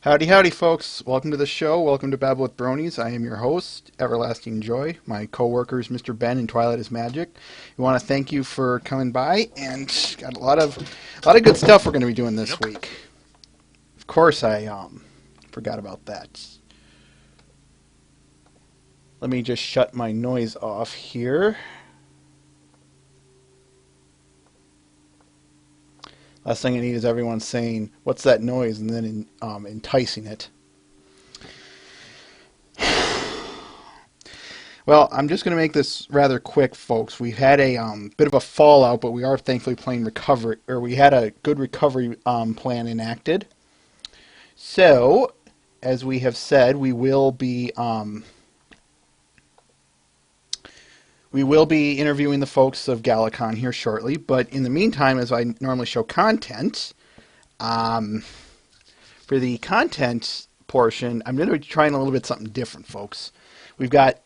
Howdy, howdy, folks. Welcome to the show. Welcome to Babble with Bronies. I am your host, Everlasting Joy. My co-workers, Mr. Ben and Twilight is Magic. We want to thank you for coming by, and got a lot of good stuff we're going to be doing this Yep. week. Of course, I forgot about that. Let me just shut my noise off here. Last thing I need is everyone saying, "What's that noise?" and then enticing it. Well, I'm just going to make this rather quick, folks. We had a bit of a fallout, but we are thankfully playing recovery, or we had a good recovery plan enacted. So, as we have said, we will be interviewing the folks of GalaCon here shortly. But in the meantime, as I normally show content, um, for the content portion, I'm going to be trying a little bit something different, folks. We've got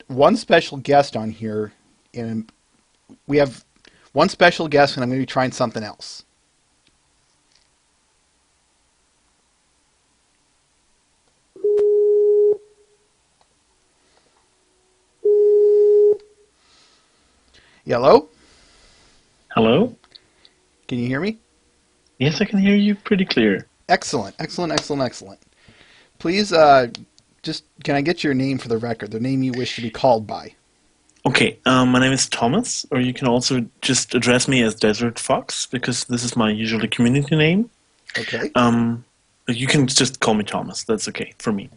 one special guest on here, and we have one special guest, and I'm going to be trying something else. Hello? Hello? Can you hear me? Yes, I can hear you pretty clear. Excellent, excellent, excellent, excellent. Please, just can I get your name for the record, the name you wish to be called by? Okay, my name is Thomas, or you can also just address me as Desert Fox, because this is my usually community name. Okay, But you can just call me Thomas. That's okay for me.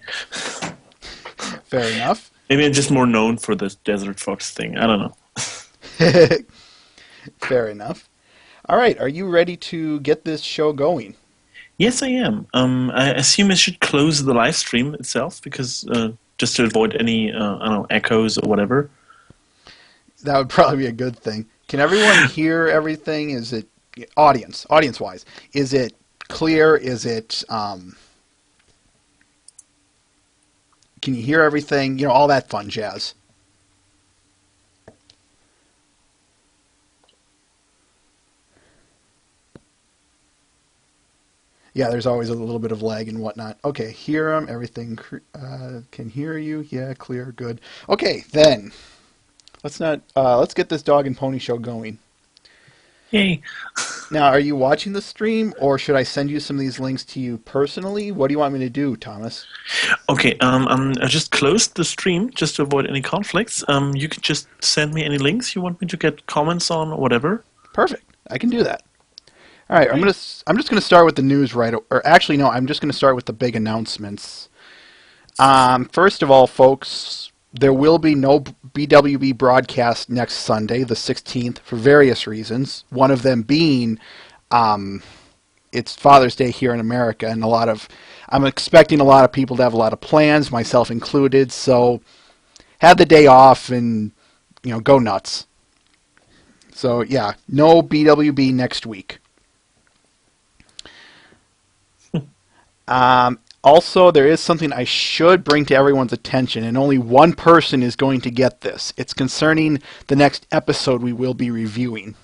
fair enough. Maybe I'm just more known for this Desert Fox thing. I don't know. Fair enough. All right, are you ready to get this show going? Yes, I am. I assume I should close the live stream itself, because just to avoid any, I don't know, echoes or whatever. That would probably be a good thing. Can everyone hear everything? Is it audience wise? Is it clear? Is it can you hear everything? You know, all that fun jazz. Yeah, there's always a little bit of lag and whatnot. Okay, hear them. Everything can hear you. Yeah, clear, good. Okay, then let's not. Let's get this dog and pony show going. Yay. Now, are you watching the stream, or should I send you some of these links to you personally? What do you want me to do, Thomas? Okay, I just closed the stream just to avoid any conflicts. You can just send me any links you want me to get comments on or whatever. Perfect. I can do that. All right, Great. I'm just gonna start with the news or actually no, I'm just gonna start with the big announcements. First of all, folks, there will be no BwB broadcast next Sunday, the 16th, for various reasons. One of them being um, it's Father's Day here in America, and I'm expecting a lot of people to have a lot of plans, myself included. So have the day off and go nuts. So yeah, no BwB next week. Also, there is something I should bring to everyone's attention, and only one person is going to get this. It's concerning the next episode we will be reviewing.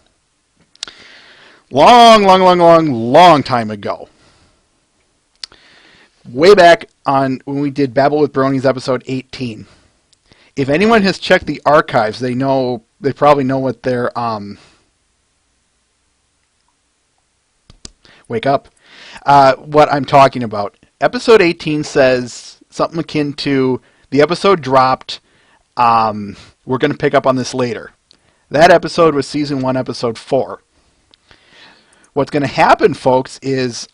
Long, long, long, long, long time ago, way back on when we did Babble with Bronies episode 18. If anyone has checked the archives, they probably know what their wake up. What I'm talking about. Episode 18 says something akin to the episode dropped. We're going to pick up on this later. That episode was season 1, episode 4. What's going to happen, folks, is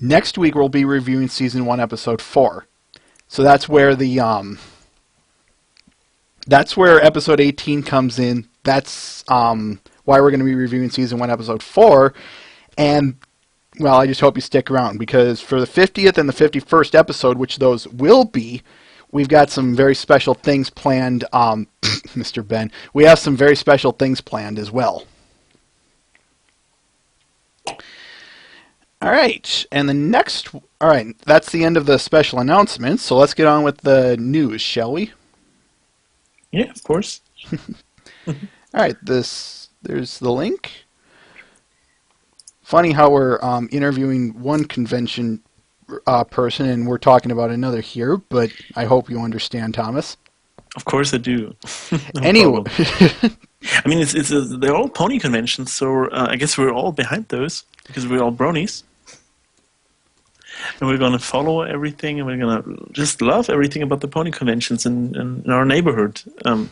next week we'll be reviewing season 1, episode 4. So that's where episode 18 comes in. That's why we're going to be reviewing season 1, episode 4. And well, I just hope you stick around because for the 50th and the 51st episode, which those will be, we've got some very special things planned. Mr. Ben, we have some very special things planned as well. All right, all right, that's the end of the special announcements. So let's get on with the news, shall we? Yeah, of course. All right, there's the link. funny how we're interviewing one convention person and we're talking about another here, but I hope you understand, Thomas. Of course I do. No Anyway, problem. I mean, they're all pony conventions, so I guess we're all behind those because we're all bronies, and we're gonna follow everything, and we're gonna just love everything about the pony conventions in our neighborhood,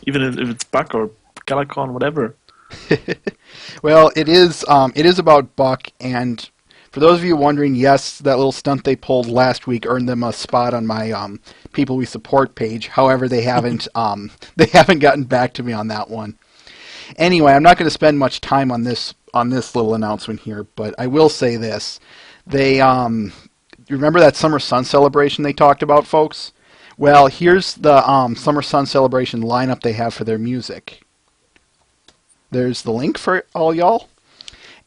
even if it's Buck or GalaCon, whatever. well, it is about Buck, and for those of you wondering, yes, that little stunt they pulled last week earned them a spot on my people we support page. However, they haven't they haven't gotten back to me on that one. Anyway, I'm not going to spend much time on this little announcement here, but I will say this: they you remember that Summer Sun celebration they talked about, folks? Well, here's the Summer Sun celebration lineup they have for their music. There's the link for all y'all,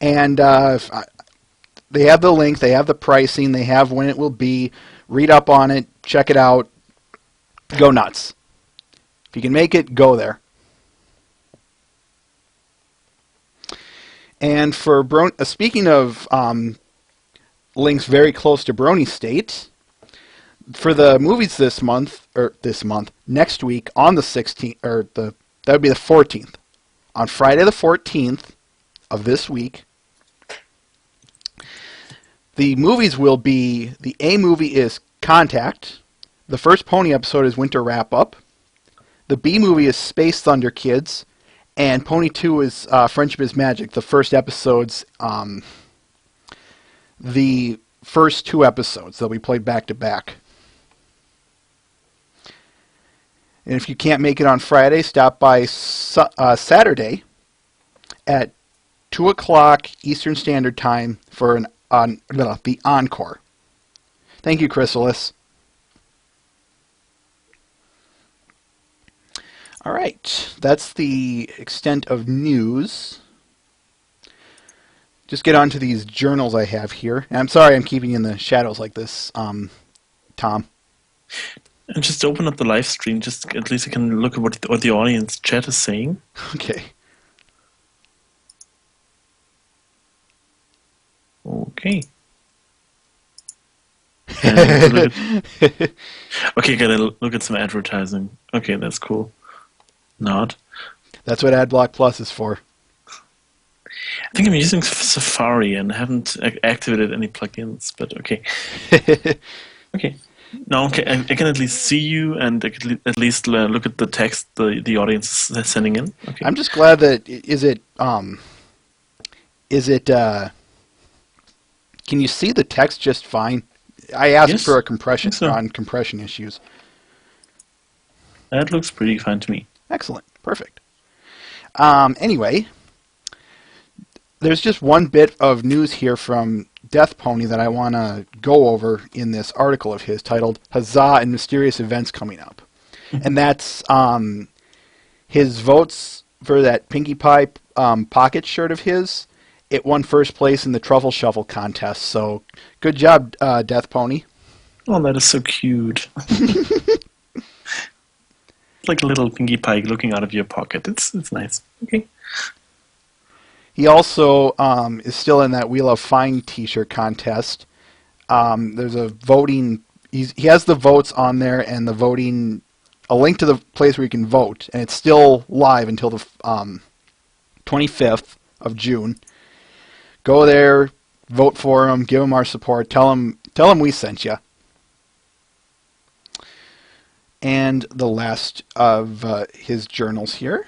and they have the link, they have the pricing, they have when it will be. Read up on it, check it out, go nuts. If you can make it, go there. And for speaking of links very close to Brony State, for the movies next week on the 16th, that would be the 14th. On Friday the 14th of this week, the movies will be, the A movie is Contact, the first Pony episode is Winter Wrap Up, the B movie is Space Thunder Kids, and Pony 2 is Friendship is Magic. The first episodes, the first two episodes, they'll be played back to back. And if you can't make it on Friday, stop by Saturday at 2 o'clock Eastern Standard Time for the encore. Thank you, Chrysalis. All right, that's the extent of news. Just get on to these journals I have here. And I'm sorry I'm keeping you in the shadows like this, Tom. And just open up the live stream, just at least I can look at what the audience chat is saying. Okay. Okay. Okay, gotta look at some advertising. Okay, that's cool. Not. That's what AdBlock Plus is for. I think I'm using Safari and haven't activated any plugins, but okay. Okay. No, okay. I can at least see you, and I can at least look at the text the audience is sending in. Okay. I'm just glad that is it can you see the text just fine? I asked Yes, for a I compression think so. on compression issues. That looks pretty fine to me. Excellent. Perfect. Anyway, there's just one bit of news here from Death Pony that I want to go over in this article of his titled Huzzah and Mysterious Events Coming Up. And that's his votes for that Pinkie Pie pocket shirt of his. It won first place in the Truffle Shuffle contest. So good job, Death Pony. Oh, that is so cute. Like a little Pinkie Pie looking out of your pocket. It's nice. Okay. He also is still in that Wheel of Fine t-shirt contest. There's a voting. He has the votes on there and the voting. A link to the place where you can vote, and it's still live until the 25th of June. Go there, vote for him, give him our support, tell him we sent you. And the last of his journals here.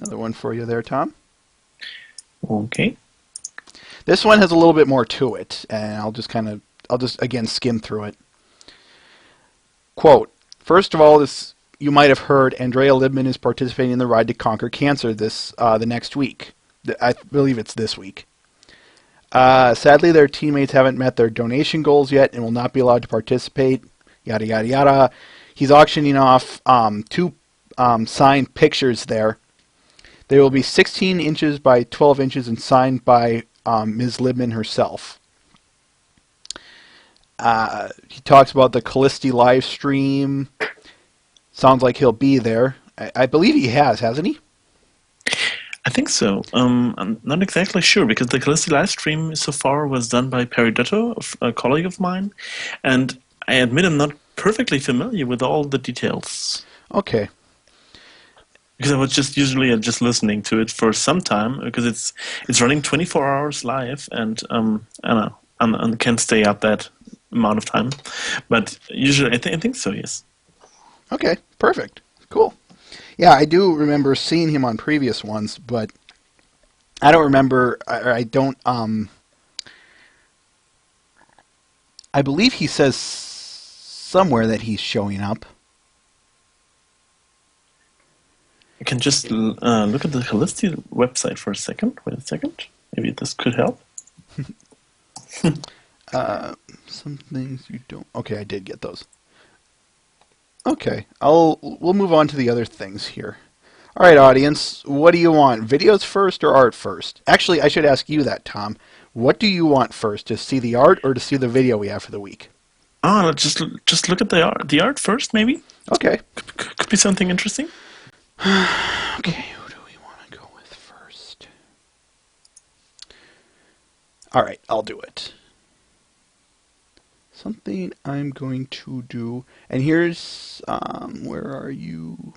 Another one for you there, Tom. Okay. This one has a little bit more to it, and I'll just again skim through it. Quote, first of all, you might have heard Andrea Libman is participating in the Ride to Conquer Cancer the next week. I believe it's this week. Sadly, their teammates haven't met their donation goals yet and will not be allowed to participate. Yada, yada, yada. He's auctioning off two signed pictures there. They will be 16 inches by 12 inches and signed by Ms. Libman herself. He talks about the Callisti live stream. Sounds like he'll be there. I believe he hasn't he? I think so. I'm not exactly sure because the Callisti live stream so far was done by Perry Dutto, a colleague of mine, and I admit I'm not perfectly familiar with all the details Okay. because I was just usually just listening to it for some time because it's running 24 hours live, and I don't know, I can't stay up that amount of time, but usually I think so. Yes. Okay. Perfect. Cool. Yeah, I do remember seeing him on previous ones, but I don't remember. I don't. I believe he says somewhere that he's showing up. I can just look at the Callisti website for a second. Wait a second. Maybe this could help. Some things you don't. Okay, I did get those. Okay, we'll move on to the other things here. All right, audience, what do you want? Videos first or art first? Actually, I should ask you that, Tom. What do you want first? To see the art or to see the video we have for the week? Ah, just look at the art. The art first, maybe. Okay. Could be something interesting. Okay, who do we want to go with first? All right, I'll do it. Something I'm going to do, and here's where are you?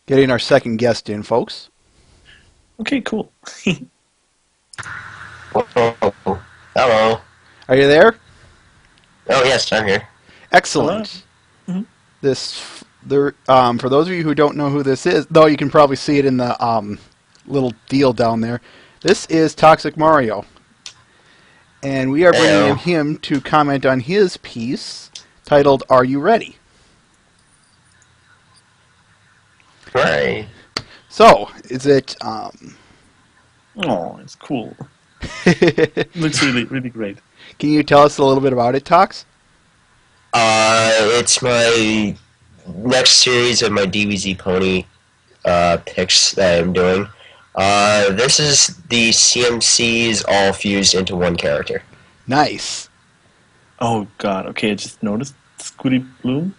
Getting our second guest in, folks. Okay, cool. Whoa. Hello. Are you there? Oh, yes, I'm here. Hello. Excellent. Mm-hmm. For those of you who don't know who this is, though you can probably see it in the little deal down there, this is Toxic Mario. And we are bringing Hello. him to comment on his piece titled, Are You Ready? Right. So, is it... Oh, it's cool. Can Looks really great. you tell us a little bit about it, Tox? It's my next series of my DBZ Pony picks that I'm doing. This is the CMCs all fused into one character. Nice. Oh God. Okay, I just noticed Scooty Bloom.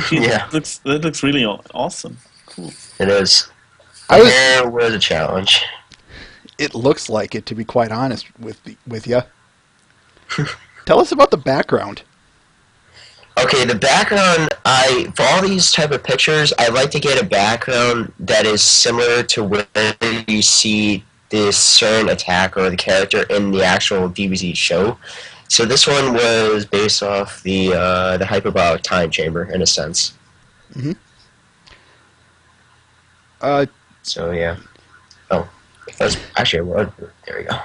Gee, Yeah, that looks really awesome. Cool. it is. The I was... hair was a challenge. It looks like it, to be quite honest with you. Tell us about the background. Okay, the background, for all these type of pictures, I like to get a background that is similar to where you see this certain attack or the character in the actual DBZ show. So this one was based off the hyperbolic time chamber, in a sense. Mm-hmm. Uh, So yeah. Oh, that's actually a word. There we go.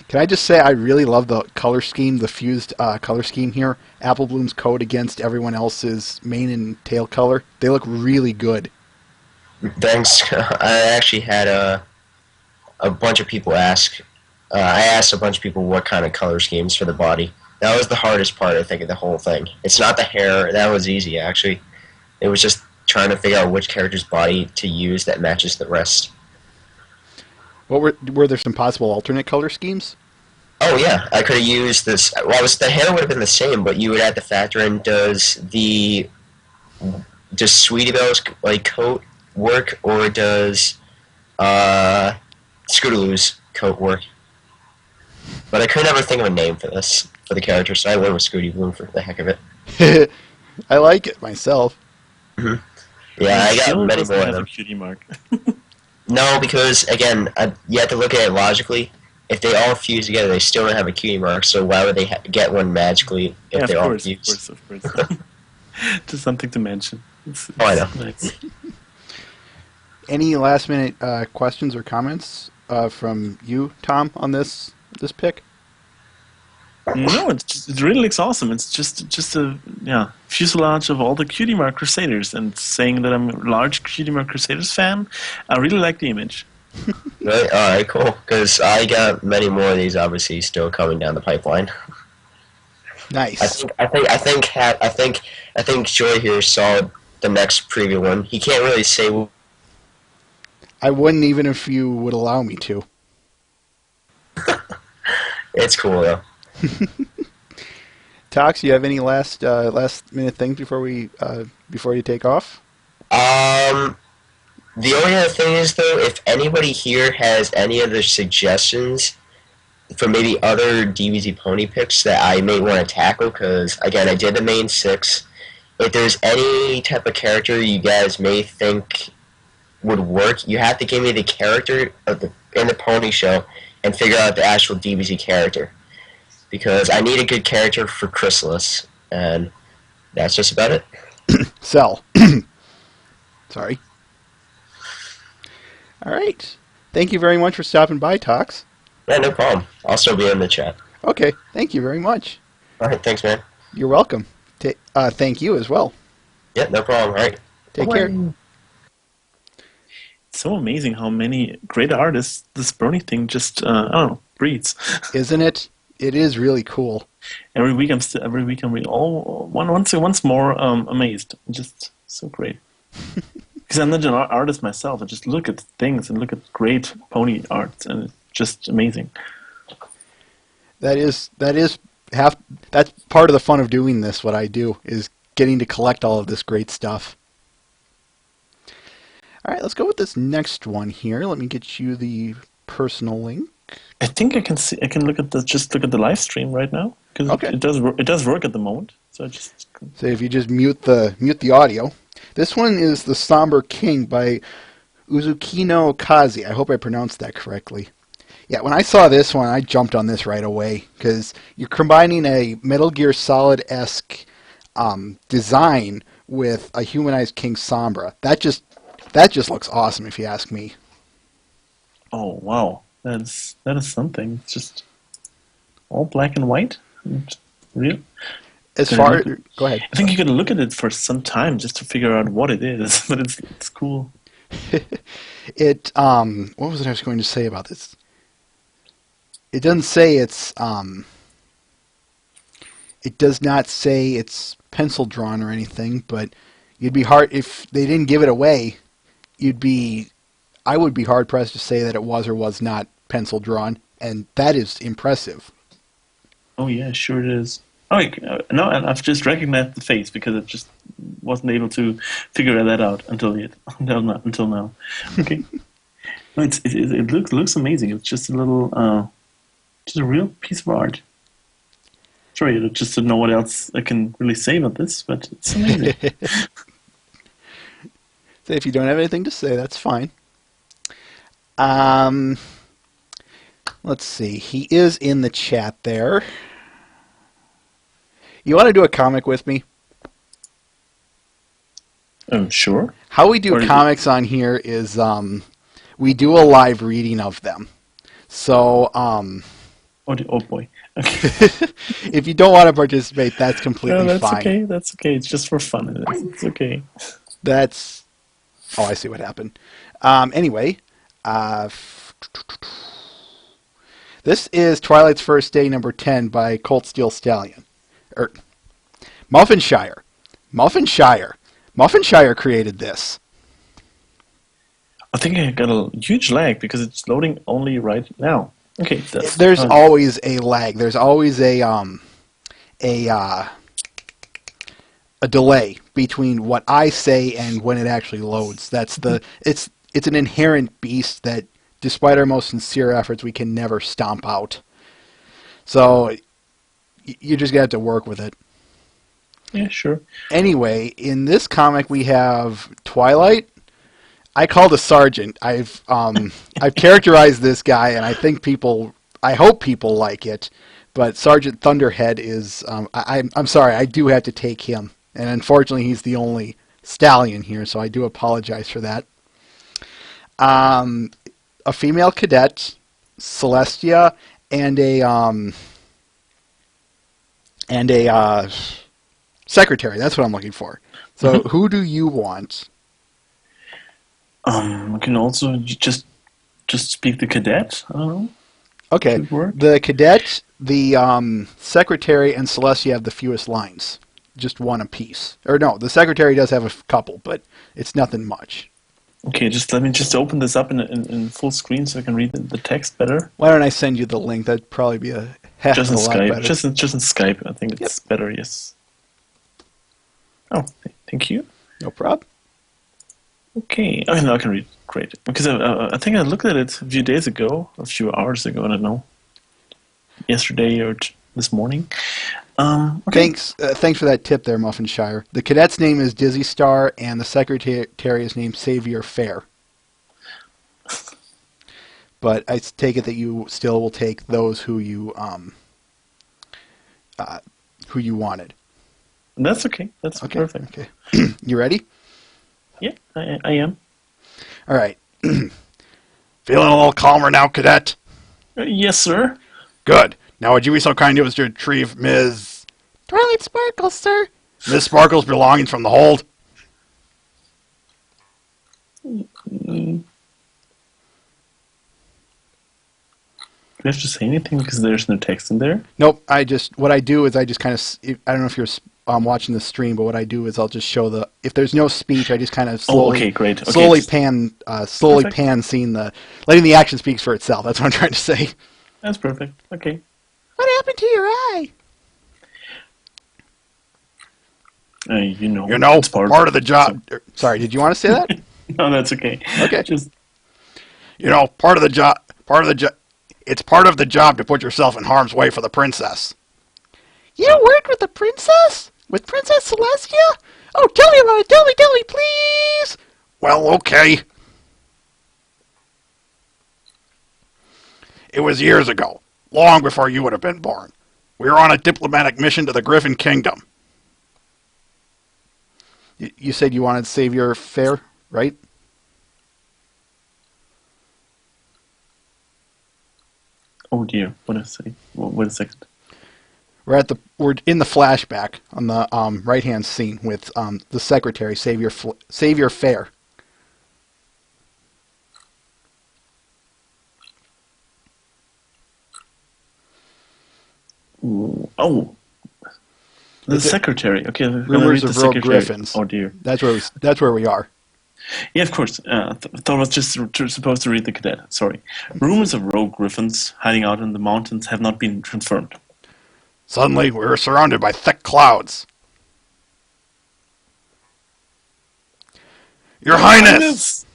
Can I just say I really love the color scheme, the fused color scheme here. Apple Bloom's coat against everyone else's mane and tail color. They look really good. Thanks. I actually had a bunch of people ask. I asked a bunch of people what kind of color schemes for the body. That was the hardest part, I think, of the whole thing. It's not the hair. That was easy, actually. It was just trying to figure out which character's body to use that matches the rest. What were there some possible alternate color schemes? Oh yeah, I could have used this. Well, the hair would have been the same, but you would have to factor in does Sweetie Belle's like coat work, or does Scootaloo's coat work? But I could never think of a name for the character, so I went with Scooty Bloom for the heck of it. I like it myself. Mm-hmm. Yeah, I got Still many doesn't more of have a them. cutie mark. No, because again, you have to look at it logically. If they all fuse together, they still don't have a cutie mark. So why would they get one magically if Yeah, they of all course, fuse? of course. Just something to mention. It's Oh, I know. nice. Any last minute questions or comments from you, Tom, on this pick? No, it really looks awesome. It's just a fuselage of all the Cutie Mark Crusaders, and saying that I'm a large Cutie Mark Crusaders fan, I really like the image. Really? All right, cool. Because I got many more of these, obviously, still coming down the pipeline. Nice. I think Joy here saw the next preview one. He can't really say. I wouldn't even if you would allow me to. It's cool though. Tox, you have any last minute things before you take off? Um, the only other thing is though, if anybody here has any other suggestions for maybe other DBZ pony picks that I may want to tackle, because again, I did the main 6. If there's any type of character you guys may think would work, you have to give me the character in the pony show and figure out the actual DBZ character, because I need a good character for Chrysalis, and that's just about it. Sell. Sorry. All right. Thank you very much for stopping by, Tox. Yeah, no problem. I'll still be in the chat. Okay. Thank you very much. All right, thanks, man. You're welcome. Thank you as well. Yeah, no problem. All right. Take care. It's so amazing how many great artists this Brony thing just, I don't know, breeds. Isn't it? It is really cool. Every week I'm really once more amazed. Just so great. Because I'm not an artist myself. I just look at things and look at great pony art, and it's just amazing. That's part of the fun of doing this. What I do is getting to collect all of this great stuff. All right, let's go with this next one here. Let me get you the personal link. I think I can see. I can look at the live stream right now, because Okay. it does work at the moment. So I just So if you just mute the audio. This one is The Somber King by Uzukino Kazi. I hope I pronounced that correctly. Yeah, when I saw this one, I jumped on this right away, because you're combining a Metal Gear Solid-esque design with a humanized King Sombra. That just looks awesome, if you ask me. oh wow, that is something. It's just all black and white. And real. Go ahead. I think you gotta look at it for some time just to figure out what it is, but it's cool. What was it I was going to say about this? It doesn't say it does not say it's pencil drawn or anything, but you'd be hard if they didn't give it away. I would be hard pressed to say that it was or was not pencil drawn, and that is impressive. Oh yeah, sure it is. Oh no, and I've just recognized the face because it just wasn't able to figure that out until now. Okay, no, it looks amazing. It's just a little, just a real piece of art. Sorry, I just don't know what else I can really say about this, but it's amazing. So if you don't have anything to say, that's fine. Let's see. He is in the chat there. You want to do a comic with me? Sure. How we do comics on here is we do a live reading of them. So Oh boy. Okay. if you don't want to participate, that's completely No, that's fine. okay. That's okay. It's just for fun. It's okay. Oh, I see what happened. Anyway, this is Twilight's First Day number 10 by Colt Steel Stallion. Muffinshire. Muffinshire created this. I think I got a huge lag because it's loading only right now. Okay. There's always a lag. There's always a delay between what I say and when it actually loads. It's an inherent beast that, despite our most sincere efforts, we can never stomp out. So you just got to work with it. Yeah, sure. Anyway, in this comic we have Twilight. I called a sergeant. I've characterized this guy, and I hope people like it. But Sergeant Thunderhead is. I'm sorry. I do have to take him, and unfortunately, he's the only stallion here, so I do apologize for that. A female cadet, Celestia, and a secretary. That's what I'm looking for. So, who do you want? I can also just speak the cadet. I don't know. Okay, the cadet, the secretary, and Celestia have the fewest lines. Just one apiece. Or no, the secretary does have a couple, but it's nothing much. Okay, just let me just open this up in full screen so I can read the text better. Why don't I send you the link? That'd probably be a Just That's in a lot Skype. better. Just in Skype. I think it's better. Yes. Oh, thank you. No problem. Okay. Oh, now I can read. Great. Because I think I looked at it a few days ago, a few hours ago. I don't know. Yesterday or this morning. Okay. Thanks for that tip there, Muffinshire. The cadet's name is Dizzy Star, and the secretary is named Savior Fair. But I take it that you still will take those who you wanted. That's okay. That's perfect. Okay. You ready? Yeah, I am. All right. Feeling a little calmer now, cadet? Yes, sir. Good. Now would you be so kind as to retrieve Ms. Twilight Sparkles, sir? Miss Sparkles' belongings from the hold? Do you have to say anything because there's no text in there? Nope. What I do is I just kind of, I don't know if you're watching the stream, but what I do is I'll just show if there's no speech, I just kind of slowly, okay, great. Okay, slowly pan scene letting the action speak for itself. That's what I'm trying to say. That's perfect. Okay. What happened to your eye? It's part of the job. Sorry, did you want to say that? No, that's okay. Okay. Just part of the job. It's part of the job to put yourself in harm's way for the princess. You worked with the princess? With Princess Celestia? Oh, tell me about it. Tell me, please. Well, okay. It was years ago, long before you would have been born. We were on a diplomatic mission to the Griffin Kingdom. You said you wanted Savior Fair, right? oh dear, what did I say? Wait a second. We're in the flashback on the right hand scene with the secretary Savior Fair. Ooh, oh, the secretary. Okay, Rumors of Rogue Griffins. Oh dear. That's where we are. Yeah, of course. Thought I was just supposed to read the cadet. Sorry. Rumors of rogue griffins hiding out in the mountains have not been confirmed. Suddenly, we were surrounded by thick clouds. Your Highness!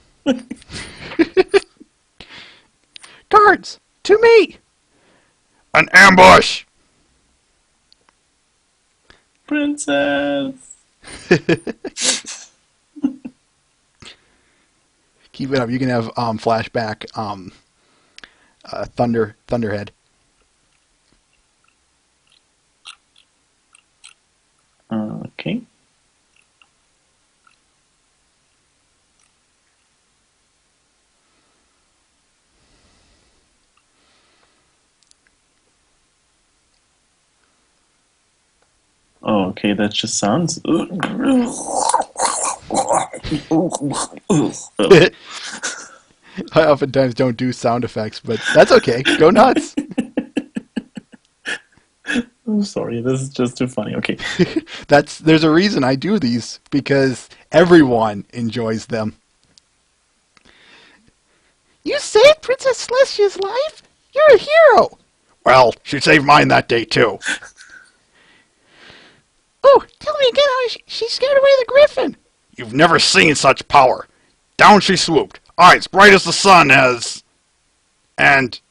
Guards, to me! An ambush! Princess! Keep it up. You can have flashback Thunderhead. Okay. Oh, okay, that just sounds. I oftentimes don't do sound effects, but that's okay. Go nuts. I'm sorry, this is just too funny. Okay. There's a reason I do these, because everyone enjoys them. You saved Princess Celestia's life? You're a hero. Well, she saved mine that day too. Oh, tell me again how she scared away the griffin. You've never seen such power. Down she swooped, eyes bright as the sun and...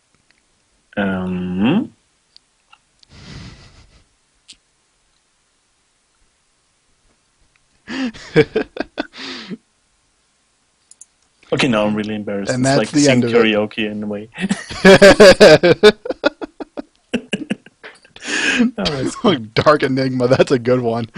Okay, now I'm really embarrassed. And it's that's like the sing end of it. karaoke in a way. Oh, Dark Enigma, that's a good one.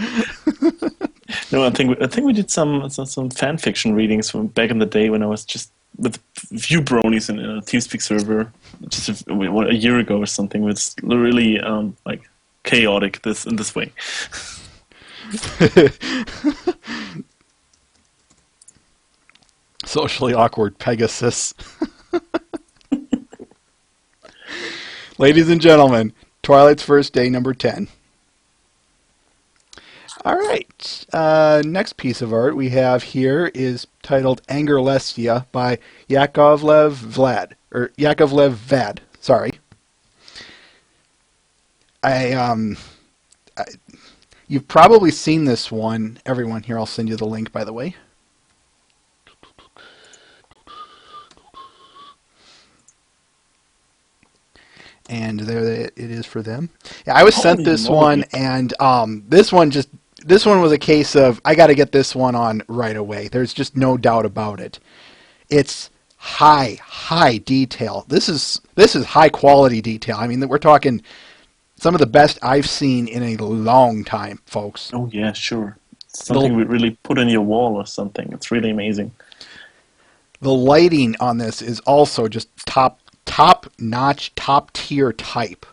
No, I think we did some fan fiction readings from back in the day when I was just with a few bronies in a TeamSpeak server, just a year ago or something. It's really like chaotic in this way. Socially awkward Pegasus. Ladies and gentlemen, Twilight's First Day, number 10. All right. Next piece of art we have here is titled Angerlestia by Yakovlev Vad. Sorry. I you've probably seen this one. Everyone here, I'll send you the link, by the way. And there it is for them. Yeah, I was sent Holy this moly. one, and this one was a case of I got to get this one on right away. There's just no doubt about it. It's high detail. This is high quality detail. I mean, we're talking some of the best I've seen in a long time, folks. Oh yeah, sure. The Something we really put on your wall or something. It's really amazing. the lighting on this is also just top notch, top tier type.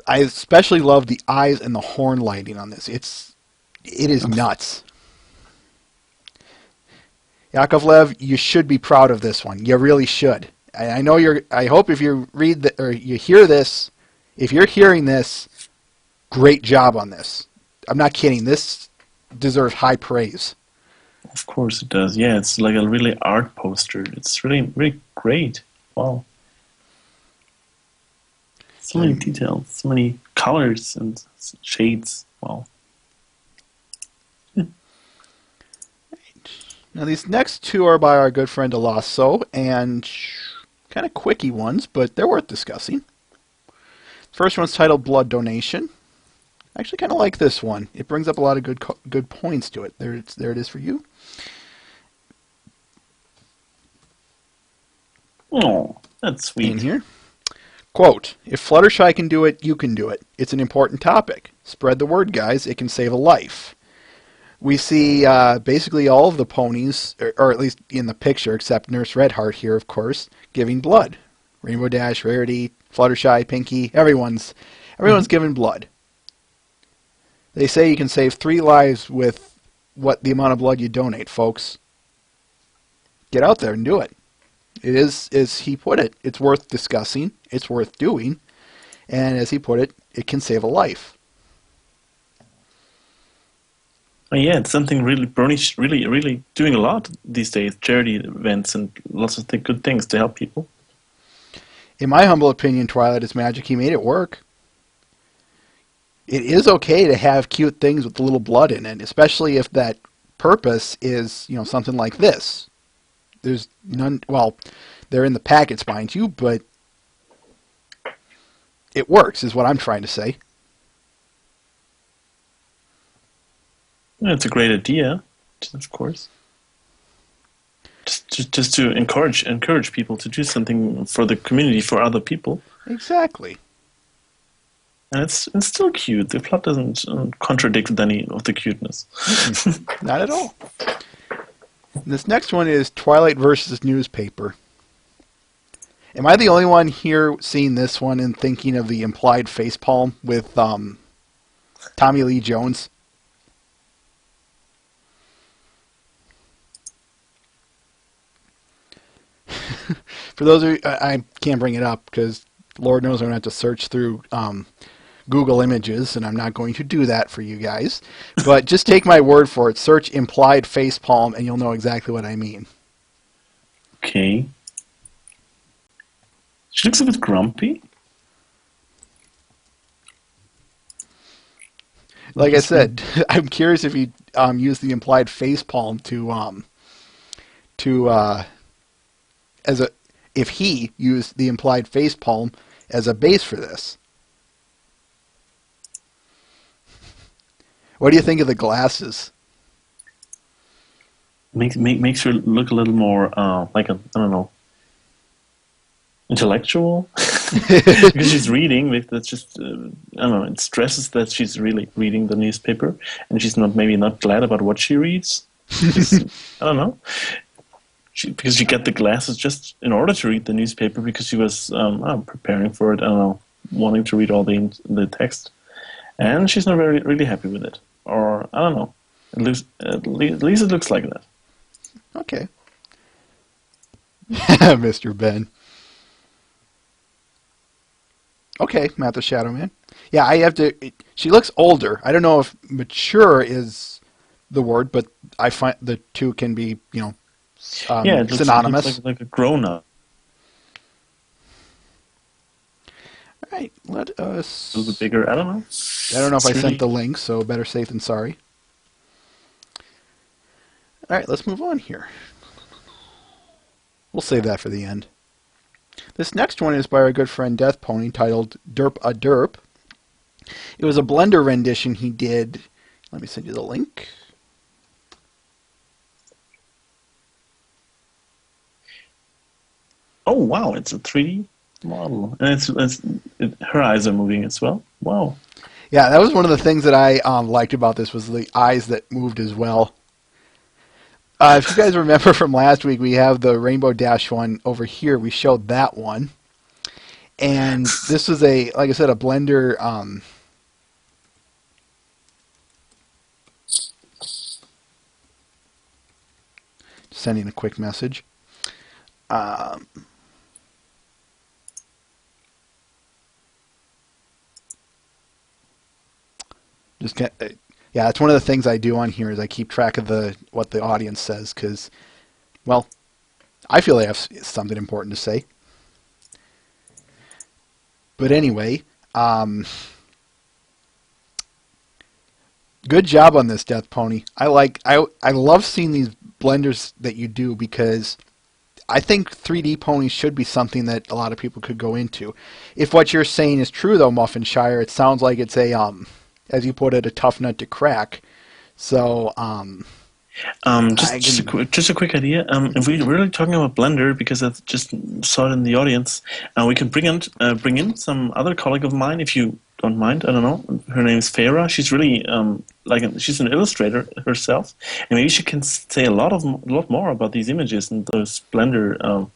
I especially love the eyes and the horn lighting on this. It is nuts. Yakovlev, you should be proud of this one. You really should. I know you're. I hope if you read or you hear this, if you're hearing this, great job on this. I'm not kidding. This deserves high praise. Of course it does. Yeah, it's like a really art poster. It's really, really great. Wow. So many details, so many colors and shades. Wow. Now these next two are by our good friend Alasso, and kind of quickie ones, but they're worth discussing. First one's titled Blood Donation. I actually kind of like this one. It brings up a lot of good points to it. There it is for you. Oh, that's sweet. In here. Quote, if Fluttershy can do it, you can do it. It's an important topic. Spread the word, guys. It can save a life. We see basically all of the ponies, or at least in the picture, except Nurse Redheart here, of course, giving blood. Rainbow Dash, Rarity, Fluttershy, Pinky, everyone's giving blood. They say you can save 3 lives with the amount of blood you donate, folks. Get out there and do it. It is, as he put it, it's worth discussing, it's worth doing, and as he put it, it can save a life. Oh, yeah, it's something really Bernie's really doing a lot these days. Charity events and lots of good things to help people. In my humble opinion, Twilight is magic. He made it work. It is okay to have cute things with a little blood in it, especially if that purpose is, something like this. There's none. Well, they're in the packets, mind you, but it works, is what I'm trying to say. Yeah, it's a great idea, of course. Just to encourage people to do something for the community, for other people. Exactly. And it's still cute. The plot doesn't contradict with any of the cuteness. Not at all. This next one is Twilight versus Newspaper. Am I the only one here seeing this one and thinking of the implied facepalm with Tommy Lee Jones? For those of you, I can't bring it up because Lord knows I'm going to have to search through Google Images, and I'm not going to do that for you guys. But just take my word for it. Search implied facepalm, and you'll know exactly what I mean. Okay. She looks a bit grumpy. Like I said, I'm curious if you use the implied facepalm if he used the implied facepalm as a base for this. What do you think of the glasses? Makes her look a little more like I don't know, intellectual. Because she's reading. That's just I don't know. It stresses that she's really reading the newspaper, and she's maybe not glad about what she reads. Because, I don't know. Because she got the glasses just in order to read the newspaper because she was preparing for it. I don't know, wanting to read all the text, and she's not really happy with it. Or I don't know. At least it looks like that. Okay. Mr. Ben. Okay, Matt the Shadow Man. Yeah, I have to. She looks older. I don't know if mature is the word, but I find the two can be, Yeah, it synonymous. looks like a grown up. right, let us... A little bit bigger. I don't know. I don't know if I It's sent the really- link, so better safe than sorry. All right, let's move on here. We'll save that for the end. This next one is by our good friend Death Pony, titled Derp a Derp. It was a Blender rendition he did. Let me send you the link. Oh wow! It's a 3D model, and her eyes are moving as well. Wow. Yeah, that was one of the things that I liked about this was the eyes that moved as well. If you guys remember from last week, we have the Rainbow Dash one over here. We showed that one. And this was like I said, a Blender... sending a quick message. Yeah, it's one of the things I do on here is I keep track of what the audience says because, well, I feel they have something important to say. But anyway, good job on this, Death Pony. I love seeing these blenders that you do because I think 3D ponies should be something that a lot of people could go into. If what you're saying is true, though, Muffinshire, it sounds like it's a as you put it, a tough nut to crack. So, just a quick idea. If we're really talking about Blender, because I just saw it in the audience, we can bring in some other colleague of mine, if you don't mind. I don't know. Her name is Farah. She's really she's an illustrator herself, and maybe she can say a lot more about these images and those Blender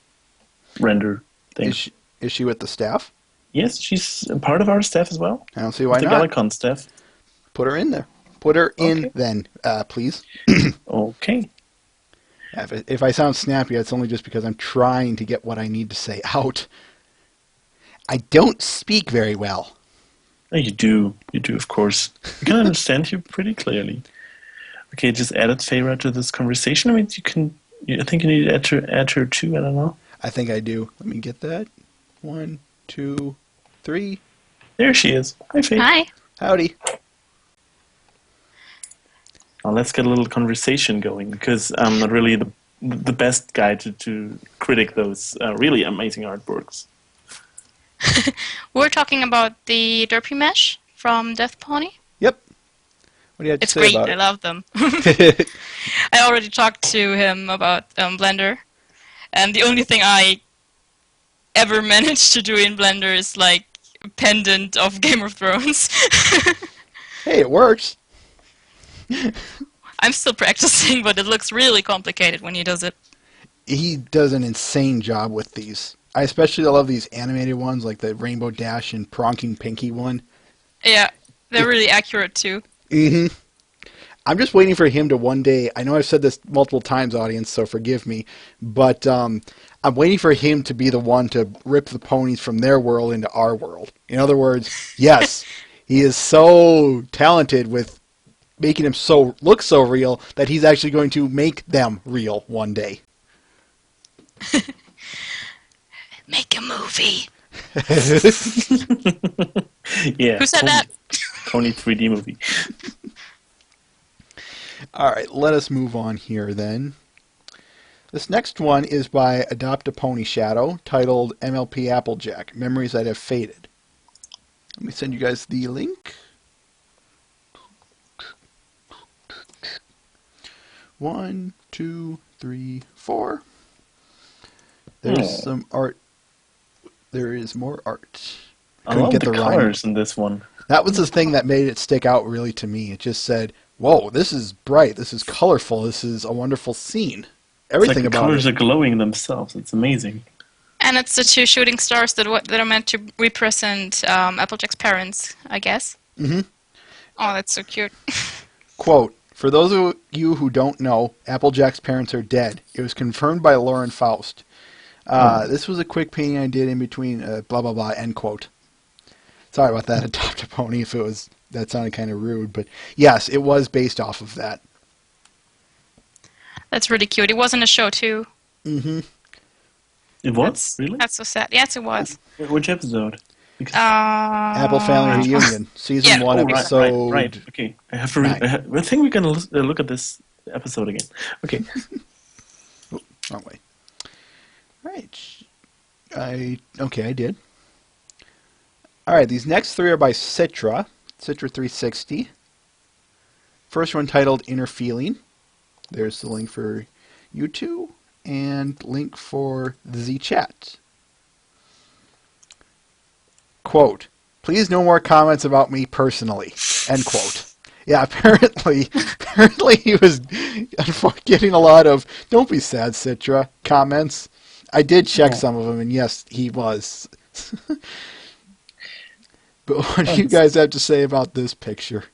render things. Is she with the staff? Yes, she's a part of our staff as well. I don't see why the not. GalaCon staff. Put her in there. Put her in Okay. then, please. Okay. If I sound snappy, it's only just because I'm trying to get what I need to say out. I don't speak very well. Oh, you do, of course. I can understand you pretty clearly. Okay, just added Farah to this conversation. I mean, I think you need to add her too. I don't know. I think I do. Let me get that. 1, 2, 3. There she is. Hi, Faye. Hi. Howdy. Now let's get a little conversation going because I'm not really the best guy to critic those really amazing artworks. We're talking about the Derpy Mesh from Death Pony. Yep. What do you have to It's say great. about I love them. I already talked to him about Blender, and the only thing I ever managed to do in Blender is like a pendant of Game of Thrones. Hey, it works. I'm still practicing, but it looks really complicated when he does it. He does an insane job with these. I especially love these animated ones, like the Rainbow Dash and Pronking Pinky one. Yeah, they're really accurate too. Mm-hmm. I'm just waiting for him to one day, I know I've said this multiple times, audience, so forgive me, but I'm waiting for him to be the one to rip the ponies from their world into our world. In other words, yes, he is so talented with making them look so real that he's actually going to make them real one day. Make a movie. Yeah. Who said that? Pony 3D movie. All right, let us move on here then. This next one is by Adopt a Pony Shadow, titled MLP Applejack, Memories That Have Faded. Let me send you guys the link. 1, 2, 3, 4. There's some art. There is more art. I love the rhyme. colors in this one. That was the thing that made it stick out really to me. It just said, whoa, this is bright, this is colorful, this is a wonderful scene. Everything it's like the about colors it. are glowing themselves. It's amazing. And it's the two shooting stars that are meant to represent Applejack's parents, I guess. Mm-hmm. Oh, that's so cute. Quote, for those of you who don't know, Applejack's parents are dead. It was confirmed by Lauren Faust. This was a quick painting I did in between blah, blah, blah, end quote. Sorry about that, Adopt a Pony, if that sounded kind of rude. But yes, it was based off of that. That's really cute. It was in a show, too. Mm-hmm. It was? Really? That's so sad. Yes, it was. Which episode? Because, Apple Family Reunion, season yeah. 1, oh, episode. right. Okay, I have to. Nine. I think we're gonna look at this episode again. Okay. Wrong way. Right. I did. All right, these next 3 are by Citra 360. First one titled Inner Feeling. There's the link for you two and link for the chat. Quote, please no more comments about me personally. End quote. Yeah, apparently he was getting a lot of "Don't be sad, Citra" comments. I did check some of them, and yes, he was. But what do you guys have to say about this picture?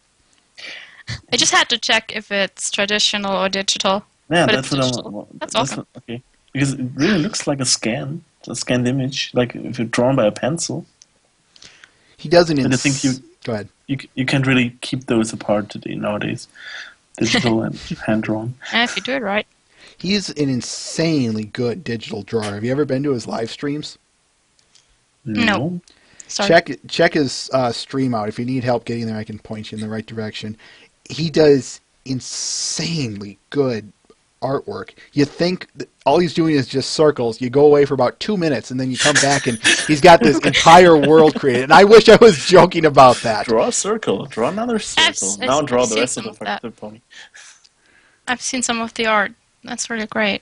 I just had to check if it's traditional or digital. Yeah, But that's it's what digital. I'm. That's awesome. Okay, because it really looks like a scanned image, like if you're drawn by a pencil. He doesn't. But I think Go ahead. you can't really keep those apart today nowadays, digital and hand drawn. And if you do it right. He's an insanely good digital drawer. Have you ever been to his live streams? No. Sorry. Check his stream out. If you need help getting there, I can point you in the right direction. He does insanely good artwork. You think that all he's doing is just circles. You go away for about 2 minutes, and then you come back, and he's got this entire world created. And I wish I was joking about that. Draw a circle. Draw another circle. Now draw the rest of the pony. I've seen some of the art. That's really great.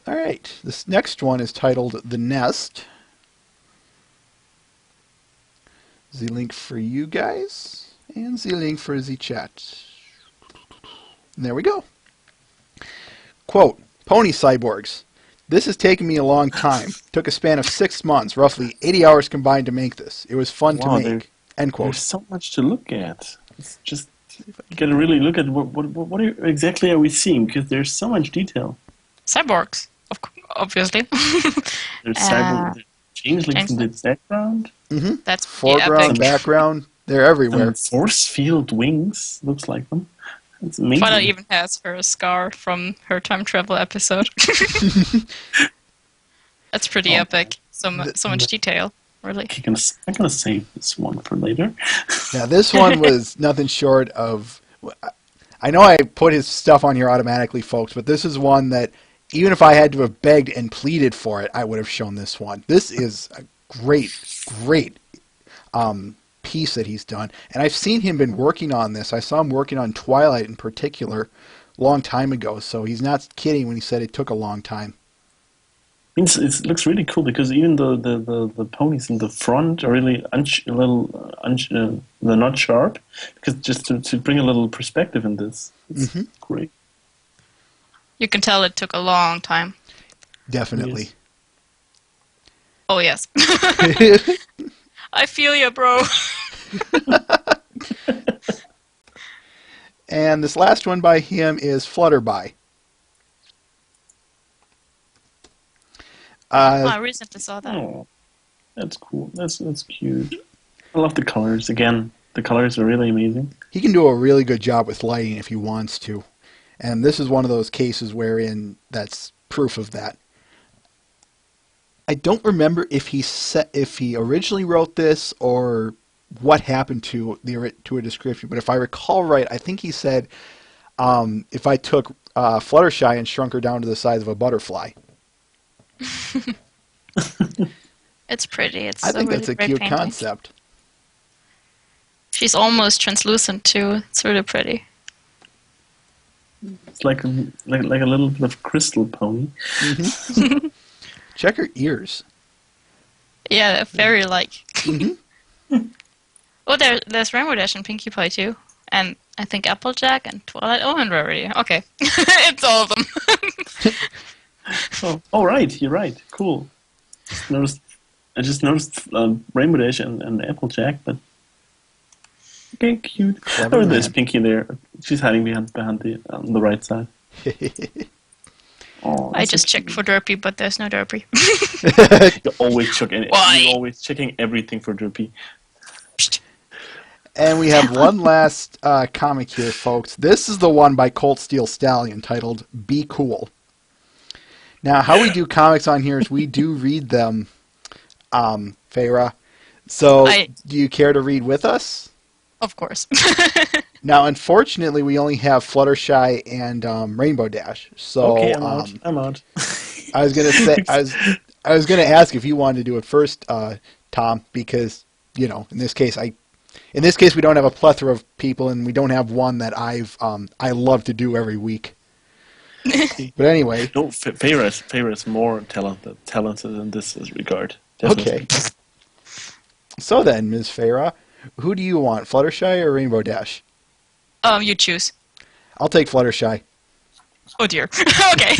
All right. This next one is titled The Nest. The link for you guys, and the link for the chat. And there we go. Quote, Pony Cyborgs. This has taken me a long time. Took a span of 6 months, roughly 80 hours combined to make this. It was fun to make. End quote. There's so much to look at. It's just, you gotta really look at what exactly are we seeing, because there's so much detail. Cyborgs, obviously. There's cyborg changelings in the background. Mm-hmm. That's foreground and background. They're everywhere. Force field wings, looks like them. It's amazing. Fala even has her scar from her time travel episode. That's pretty epic. So much detail, really. I'm gonna save this one for later. Yeah, this one was nothing short of... I know I put his stuff on here automatically, folks, but this is one that even if I had to have begged and pleaded for it, I would have shown this one. This is a great piece that he's done. And I've seen him been working on this. I saw him working on Twilight in particular a long time ago, so he's not kidding when he said it took a long time. It looks really cool because even the ponies in the front are really they're not sharp, because just to bring a little perspective in this. It's great. You can tell it took a long time. Definitely. Yes. Oh, yes. I feel you, bro. And this last one by him is Flutterby. I recently saw that. Oh, that's cool. That's cute. I love the colors. Again, the colors are really amazing. He can do a really good job with lighting if he wants to. And this is one of those cases wherein that's proof of that. I don't remember if he originally wrote this or what happened to a description, but if I recall right, I think he said if I took Fluttershy and shrunk her down to the size of a butterfly. It's pretty. I think that's a cute concept. She's almost translucent too. It's really pretty. It's like a little bit of crystal pony. Mm-hmm. Check her ears. Yeah, fairy-like. Mm-hmm. Oh, there's Rainbow Dash and Pinkie Pie too, and I think Applejack and Twilight. Oh, and Rarity. Okay, it's all of them. Oh, right, you're right. Cool. I just noticed Rainbow Dash and Applejack, but okay, cute. Clever Oh, there's man. Pinkie there. She's hiding behind the on the right side. Oh, I just checked for Derpy, but there's no Derpy. You're always checking. Why? You're always checking everything for Derpy. And we have one last comic here, folks. This is the one by Colt Steel Stallion titled Be Cool. Now, how we do comics on here is we do read them Feyre. So, I- do you care to read with us? Of course. Now, unfortunately, we only have Fluttershy and Rainbow Dash. Okay, So, I'm out. I'm out. I was gonna say I was gonna ask if you wanted to do it first, Tom, because in this case we don't have a plethora of people, and we don't have one that I love to do every week. But anyway, No, Feyre is more talented in this regard. okay. Definitely. So then, Ms. Feyre, who do you want, Fluttershy or Rainbow Dash? You choose. I'll take Fluttershy. Oh dear. Okay.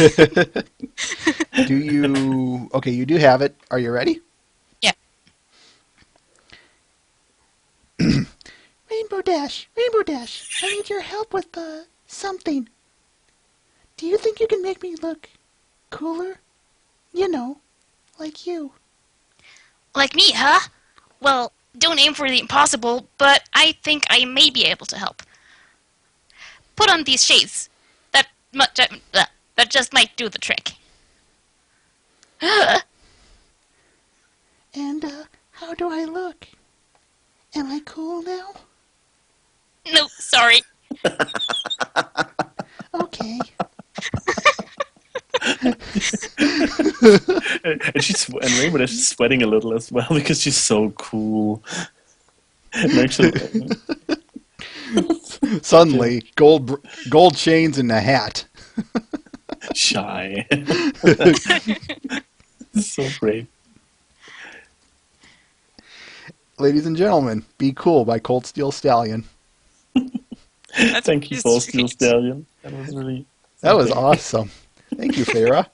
Do you? Okay, you do have it. Are you ready? Yeah. Rainbow Dash, I need your help with something. Do you think you can make me look cooler? You know, like you. Like me, huh? Well, don't aim for the impossible, but I think I may be able to help. Put on these shades. That just might do the trick. And, how do I look? Am I cool now? No, sorry. Okay. And Rainbow Dash is sweating a little as well because she's so cool. And actually, Suddenly, gold chains and a hat. shy. So great. Ladies and gentlemen, Be Cool by Cold Steel Stallion. Thank you, Paul Steel Stallion. That was really That was something. awesome. Thank you, Feyre.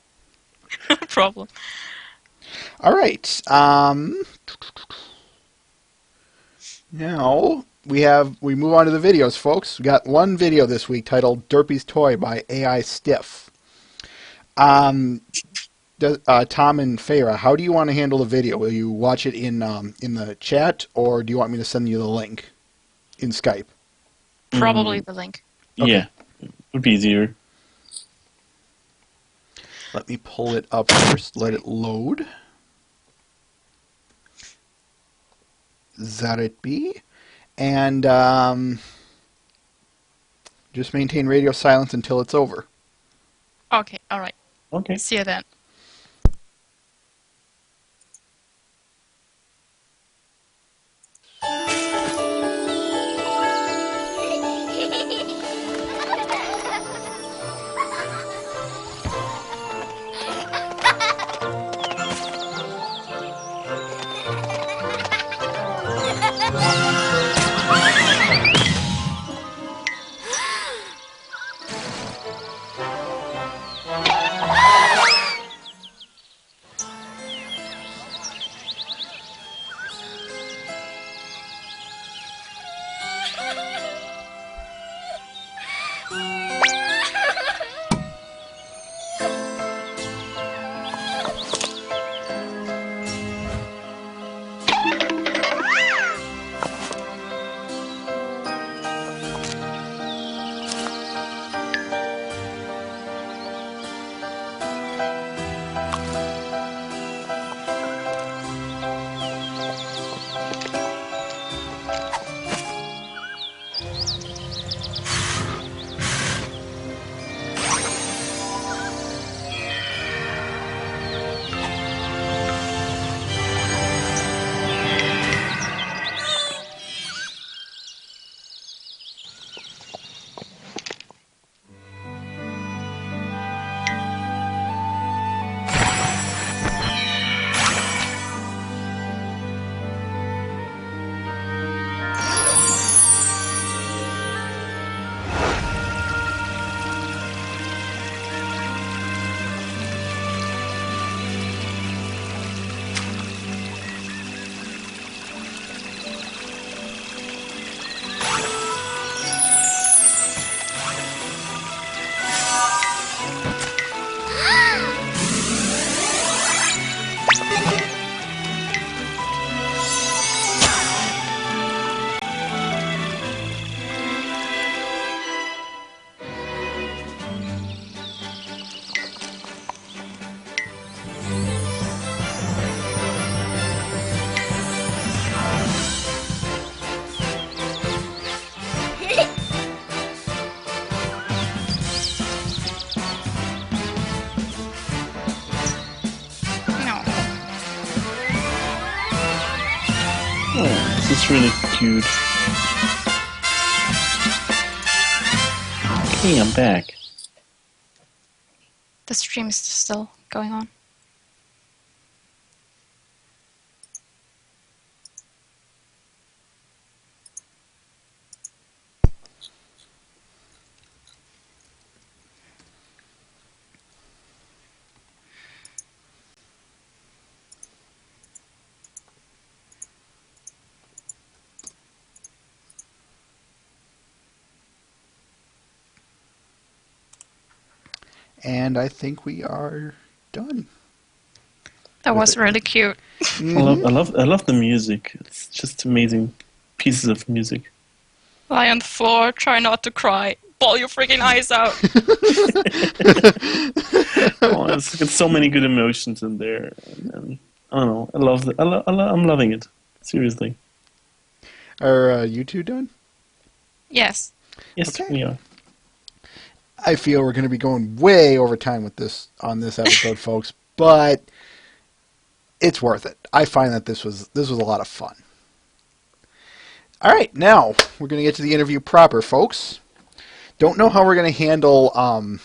No problem. All right. Now we move on to the videos, folks. We got one video this week titled "Derpy's Toy" by AI Stiff. Tom and Feyre, how do you want to handle the video? Will you watch it in the chat, or do you want me to send you the link in Skype? Probably the link. Yeah, would be easier. Let me pull it up first. Let it load. That it be? And just maintain radio silence until it's over. Okay, alright. Okay. See you then. Oh, this is really cute. Okay, I'm back. The stream is still going on. And I think we are done. That With was it. really cute. I love the music. It's just amazing pieces of music. Lie on the floor, try not to cry. Ball your freaking eyes out. Oh, it's got so many good emotions in there. And I don't know. I love it. I'm loving it. Seriously. Are you two done? Yes. Yes, Okay. we are. I feel we're going to be going way over time with this on this episode, folks, but it's worth it. I find that this was a lot of fun. All right, now we're going to get to the interview proper, folks. Don't know how we're going to handle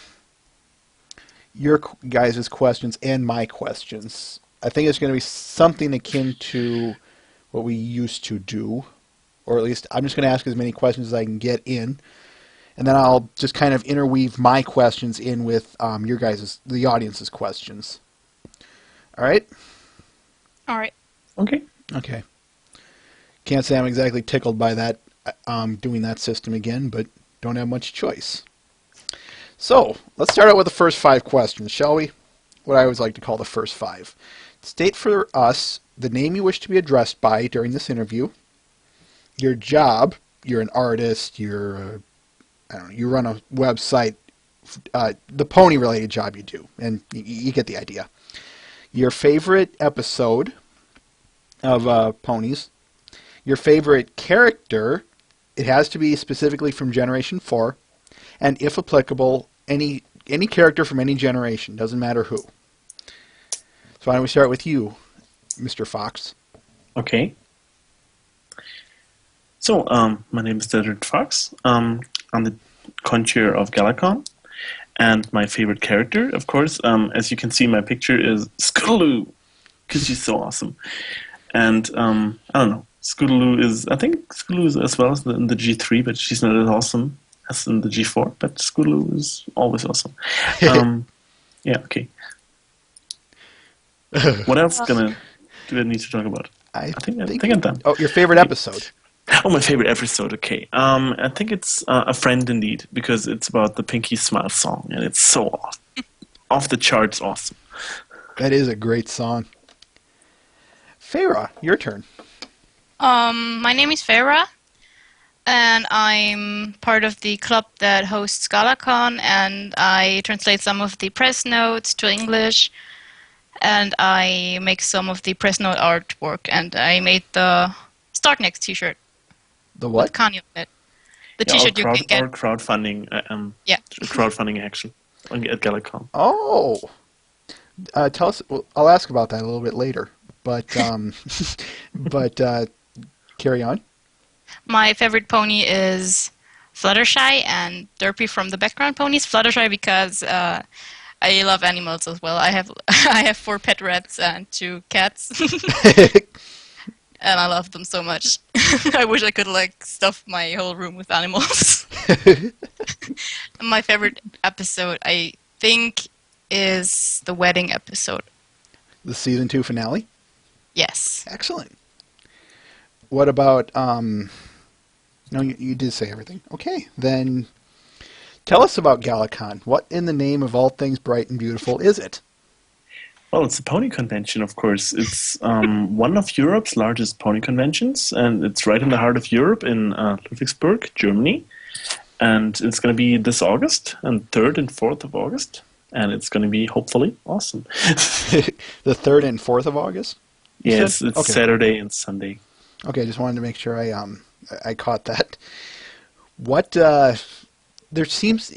your guys' questions and my questions. I think it's going to be something akin to what we used to do, or at least I'm just going to ask as many questions as I can get in. And then I'll just kind of interweave my questions in with your guys', the audience's questions. All right? All right. Okay. Okay. Can't say I'm exactly tickled by that, doing that system again, but don't have much choice. So, let's start out with the first 5 questions, shall we? What I always like to call the first 5. State for us the name you wish to be addressed by during this interview, your job, you're an artist, you're I don't know, you run a website, the pony-related job you do, and you get the idea. Your favorite episode of ponies, your favorite character, it has to be specifically from Generation 4, and if applicable, any character from any generation, doesn't matter who. So why don't we start with you, Mr. Fox? Okay. So, my name is Desert Fox. I'm the co-chair of GalaCon, and my favorite character, of course, as you can see in my picture, is Scootaloo, because she's so awesome. And I don't know, I think Scootaloo is as well as in the G3, but she's not as awesome as in the G4. But Scootaloo is always awesome. Yeah, okay. What else do I need to talk about? I think I'm done. Oh, your favorite episode. Oh, my favorite episode. Okay, I think it's A Friend Indeed, because it's about the Pinky Smile song, and it's so awesome. Off the charts awesome. That is a great song. Farah, your turn. My name is Farah, and I'm part of the club that hosts GalaCon, and I translate some of the press notes to English, and I make some of the press note artwork, and I made the Start Next t-shirt. The what? With Kanye on it. The Yeah, t-shirt you can get. Our crowdfunding, Yeah. crowdfunding action at GalaCon. Oh, tell us. Well, I'll ask about that a little bit later. But carry on. My favorite pony is Fluttershy and Derpy from the background ponies. Fluttershy because I love animals as well. I have I have 4 pet rats and 2 cats. And I love them so much. I wish I could stuff my whole room with animals. My favorite episode, I think, is the wedding episode. The season 2 finale. Yes. Excellent. What about? No, you did say everything. Okay, then tell us about GalaCon. What in the name of all things bright and beautiful is it? Well, it's a pony convention, of course. It's one of Europe's largest pony conventions, and it's right in the heart of Europe in Ludwigsburg, Germany. And it's going to be this August, and 3rd and 4th of August. And it's going to be, hopefully, awesome. The 3rd and 4th of August? Yes, it's okay. Saturday and Sunday. Okay, just wanted to make sure I caught that. What there seems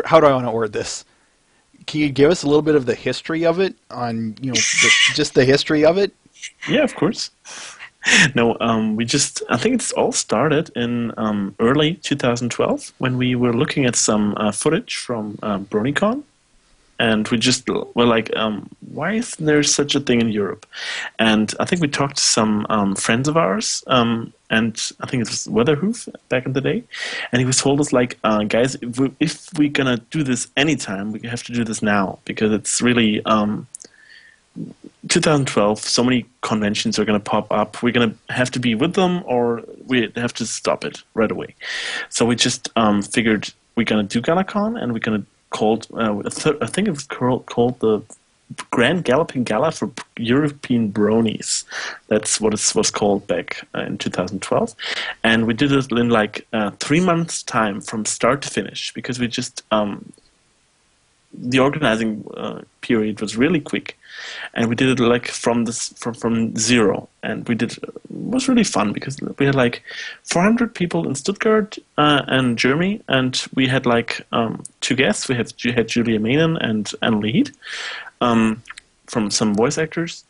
how do I want to word this? Can you give us a little bit of the history of it on just the history of it? Yeah, of course. No, I think it's all started in early 2012 when we were looking at some footage from BronyCon. And we just were like, why isn't there such a thing in Europe? And I think we talked to some friends of ours, and I think it was Weatherhoof back in the day. And he was told us, like, guys, if we're going to do this anytime, we have to do this now because it's really 2012, so many conventions are going to pop up. We're going to have to be with them or we have to stop it right away. So we just figured we're going to do GalaCon and we're going to call, I think it was called the Grand Galloping Gala for European Bronies. That's what it was called back in 2012. And we did it in like 3 months' time from start to finish because we just, the organizing period was really quick. And we did it like from zero, and it was really fun because we had like 400 people in Stuttgart and Germany, and we had like 2 guests. We had Julia Mainen and Annalie Heed from some voice actors,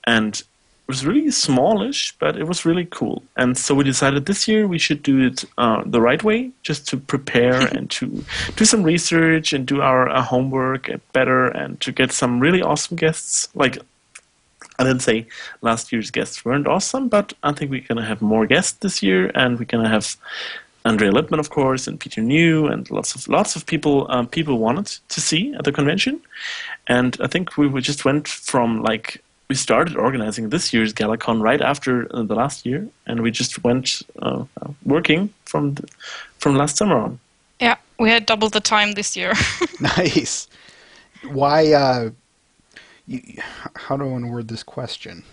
and it was really smallish, but it was really cool. And so we decided this year we should do it the right way, just to prepare and to do some research and do our homework better and to get some really awesome guests. Like, I didn't say last year's guests weren't awesome, but I think we're going to have more guests this year, and we're going to have Andrea Lippman, of course, and Peter New, and lots of people wanted to see at the convention. And I think we just went from like, we started organizing this year's GalaCon right after the last year, and we just went working from last summer on. Yeah, we had double the time this year. Nice. Why? How do I want to word this question?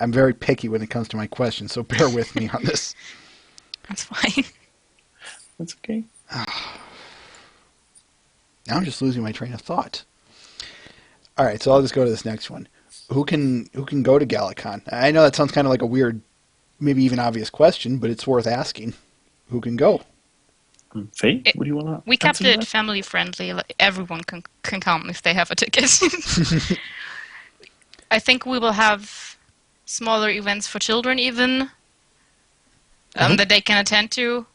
I'm very picky when it comes to my questions, so bear with me on this. That's fine. That's okay. Now I'm just losing my train of thought. All right, so I'll just go to this next one. Who can go to GalaCon? I know that sounds kind of like a weird, maybe even obvious question, but it's worth asking. Who can go? Faye, what do you want to? We kept it family friendly. Like, everyone can come if they have a ticket. I think we will have smaller events for children even that they can attend to.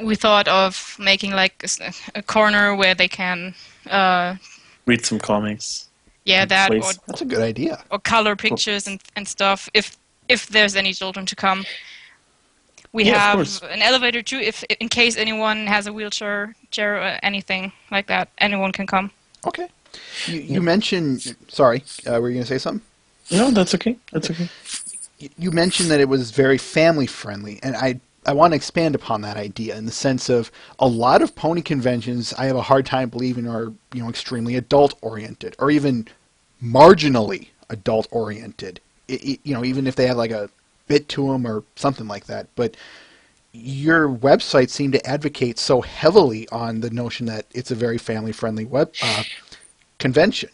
We thought of making like a corner where they can read some comics. Yeah, that. Or, that's a good idea. Or color pictures and stuff. If there's any children to come, we have an elevator too. If in case anyone has a wheelchair, chair, or anything like that, anyone can come. Okay. You mentioned. Sorry, were you going to say something? No, that's okay. That's okay. You mentioned that it was very family friendly, and I want to expand upon that idea in the sense of a lot of pony conventions I have a hard time believing are, extremely adult oriented or even marginally adult oriented. Even if they have like a bit to them or something like that. But your website seemed to advocate so heavily on the notion that it's a very family friendly convention.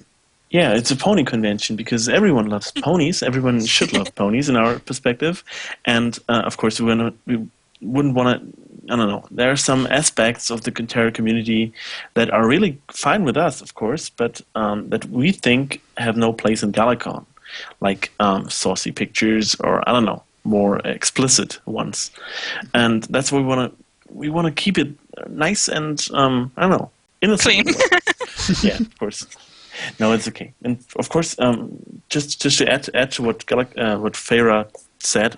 Yeah, it's a pony convention because everyone loves ponies. Everyone should love ponies in our perspective. And, of course, we wouldn't want to, I don't know, there are some aspects of the entire community that are really fine with us, of course, but that we think have no place in GalaCon, like saucy pictures or, I don't know, more explicit ones. And that's why we want to keep it nice and, I don't know, innocent. Clean. Yeah, of course. No, it's okay. And of course, just to add to what Farah said,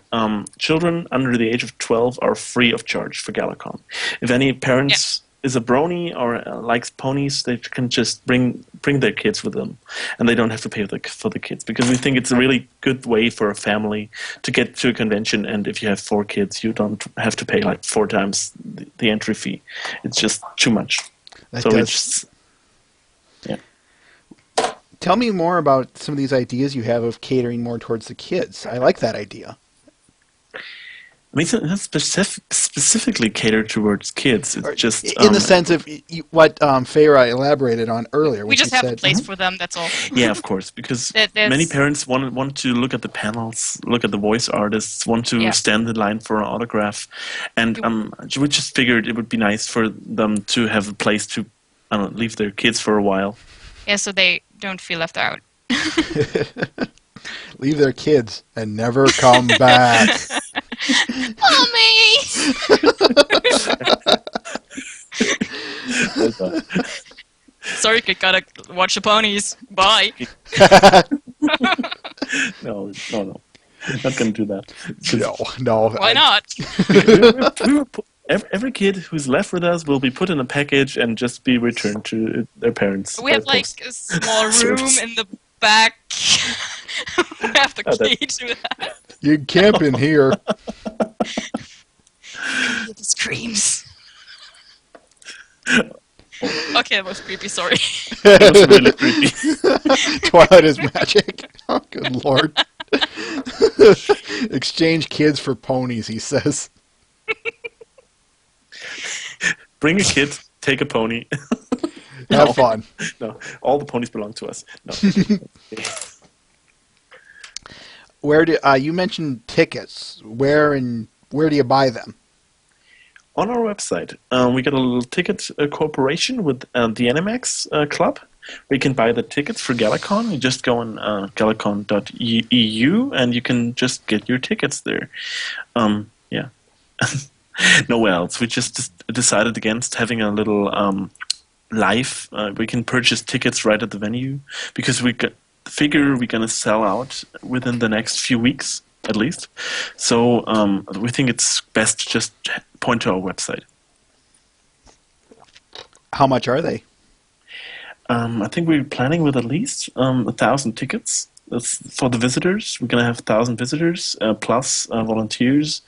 children under the age of 12 are free of charge for GalaCon. If any parents is a brony or likes ponies, they can just bring their kids with them, and they don't have to pay for the kids, because we think it's a really good way for a family to get to a convention. And if you have 4 kids, you don't have to pay like 4 times the entry fee. It's just too much. Tell me more about some of these ideas you have of catering more towards the kids. I like that idea. I mean, it's not specifically catered towards kids. It's just in the sense of what Farah elaborated on earlier. We just have a place for them. That's all. Yeah, of course, because many parents want to look at the panels, look at the voice artists, want to stand in line for an autograph, and we just figured it would be nice for them to have a place to, leave their kids for a while. Yeah, so they don't feel left out. Leave their kids and never come back. Mommy! Sorry, kid, gotta watch the ponies. Bye. No. Not gonna do that. No. Why not? Every kid who's left with us will be put in a package and just be returned to their parents. We have like a small room in the back. We have the key to that. You can camp in here. Hear the screams. Okay, that was creepy, sorry. It was really creepy. Twilight is magic. Oh, good lord. Exchange kids for ponies, he says. Bring a kid, take a pony. Have fun. No, all the ponies belong to us. No. Where do you mentioned tickets? Where do you buy them? On our website, we got a little ticket corporation with the Animax Club. We can buy the tickets for GalaCon. You just go on galacon.eu and you can just get your tickets there. Yeah. Nowhere else. We just decided against having a little live. We can purchase tickets right at the venue because we figure we're going to sell out within the next few weeks at least. So we think it's best to just point to our website. How much are they? I think we're planning with at least 1,000 tickets. That's for the visitors. We're going to have 1,000 visitors, plus volunteers,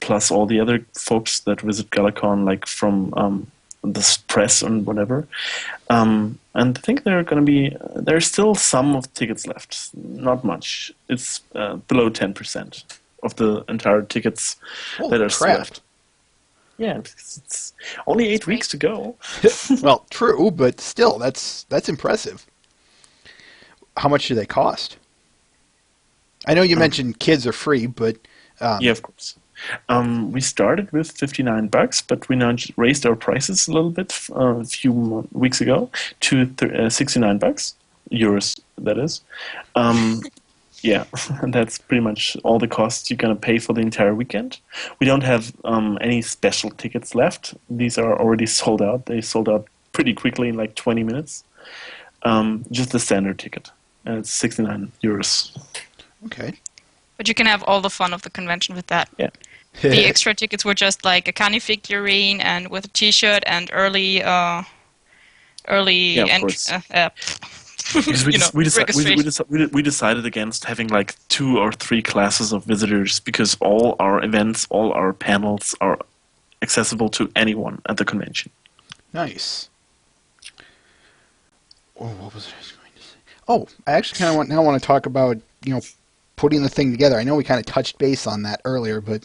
plus all the other folks that visit GalaCon, like from the press and whatever. And I think there's still some of tickets left. Not much. It's below 10% of the entire tickets that are still left. Yeah, it's only 8 weeks to go. Well, true, but still, that's impressive. How much do they cost? I know you mentioned kids are free, but yeah, of course. We started with $59, but we now raised our prices a little bit a few weeks ago to $69 euros. That is. Yeah, and that's pretty much all the costs you're going to pay for the entire weekend. We don't have any special tickets left. These are already sold out. They sold out pretty quickly in like 20 minutes. Just the standard ticket. And it's 69 euros. Okay. But you can have all the fun of the convention with that. Yeah. The extra tickets were just like a Kani figurine and with a T-shirt and early Yeah, of course. Because we decided against having like 2 or 3 classes of visitors because all our events, all our panels are accessible to anyone at the convention. Nice. Oh, what was I going to say? Oh, I actually kind of want to talk about putting the thing together. I know we kind of touched base on that earlier, but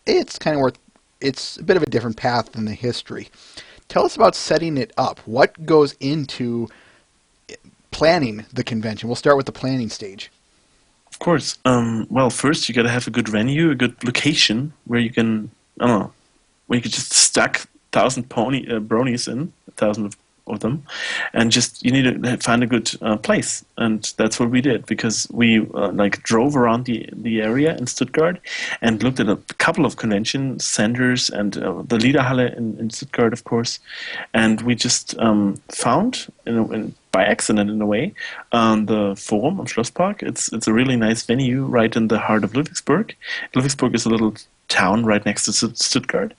it's kind of it's a bit of a different path than the history. Tell us about setting it up. What goes into planning the convention? We'll start with the planning stage. Of course. Well, first you got to have a good venue, a good location where you can, where you can just stack 1,000 bronies in, 1,000 of them, and just you need to find a good place, and that's what we did because we drove around the area in Stuttgart and looked at a couple of convention centers and the Liederhalle in Stuttgart, of course, and we just found by accident in a way the Forum am Schlosspark. It's a really nice venue right in the heart of Ludwigsburg. Ludwigsburg is a little town right next to Stuttgart.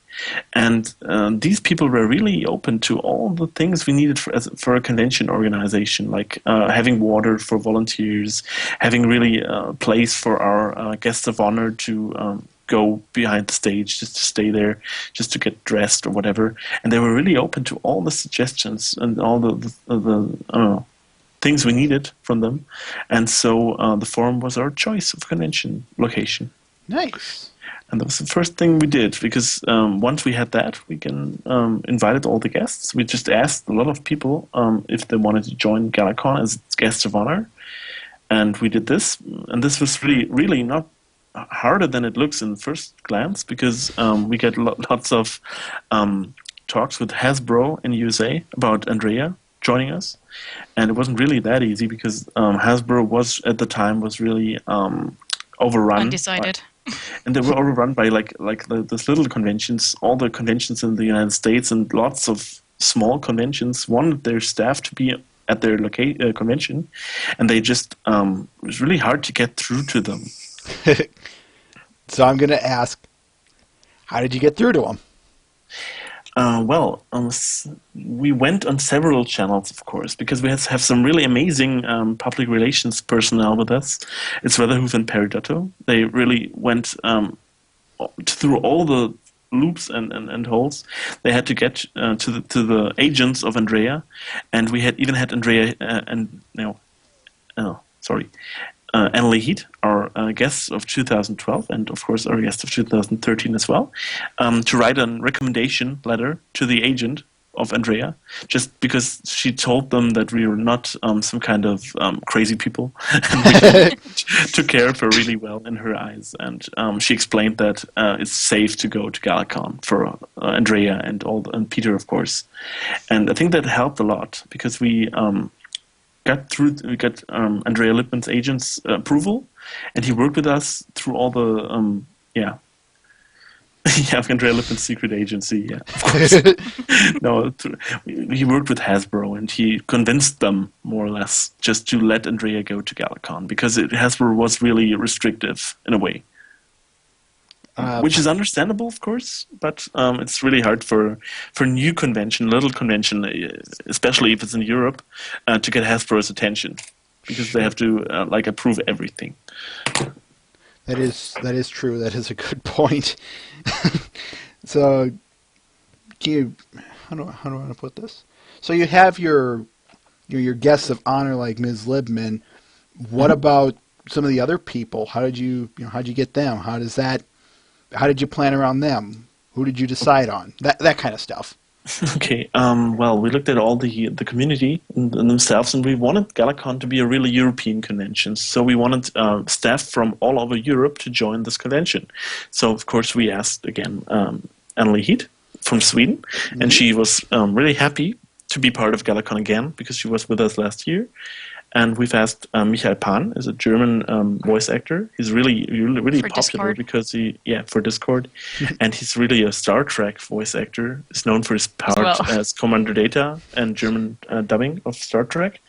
And these people were really open to all the things we needed for a convention organization, like having water for volunteers, having really a place for our guests of honor to go behind the stage, just to stay there, just to get dressed or whatever. And they were really open to all the suggestions and all the things we needed from them. And so the Forum was our choice of convention location. Nice. And that was the first thing we did because once we had that, we can invited all the guests. We just asked a lot of people if they wanted to join GalaCon as guests of honor, and we did this. And this was really not harder than it looks in first glance because we get lots of talks with Hasbro in USA about Andrea joining us, and it wasn't really that easy because Hasbro was at the time was really overrun. Undecided. And they were overrun by those little conventions. All the conventions in the United States and lots of small conventions wanted their staff to be at their convention, and they just it was really hard to get through to them. So I'm going to ask, how did you get through to them? We went on several channels, of course, because we have some really amazing public relations personnel with us. It's Weatherhoof and Peridotto. They really went through all the loops and holes. They had to get to the agents of Andrea, and we had Andrea Annalie Heat, our guest of 2012, and of course our guest of 2013 as well, to write a recommendation letter to the agent of Andrea, just because she told them that we were not some kind of crazy people, and we took care of her really well in her eyes. And she explained that it's safe to go to GalaCon for Andrea and Peter, of course. And I think that helped a lot because we got Andrea Lippmann's agent's approval, and he worked with us through all the Andrea Lippmann's secret agency, of course. No, he worked with Hasbro, and he convinced them more or less just to let Andrea go to GalaCon because Hasbro was really restrictive in a way. Which is understandable, of course, but it's really hard for new convention, little convention, especially if it's in Europe, to get Hasbro's attention because they have to approve everything. That is true. That is a good point. So, how do I want to put this? So you have your guests of honor like Ms. Libman. What about some of the other people? How did you get them? How did you plan around them? Who did you decide on? That kind of stuff. Okay. We looked at all the community and themselves, and we wanted GalaCon to be a really European convention. So we wanted staff from all over Europe to join this convention. So of course we asked again Annalie Heat from Sweden, and she was really happy to be part of GalaCon again because she was with us last year. And we've asked Michael Pan, is a German voice actor. He's really For popular Discord. because for Discord, and he's really a Star Trek voice actor. He's known for his part as Commander Data and German dubbing of Star Trek.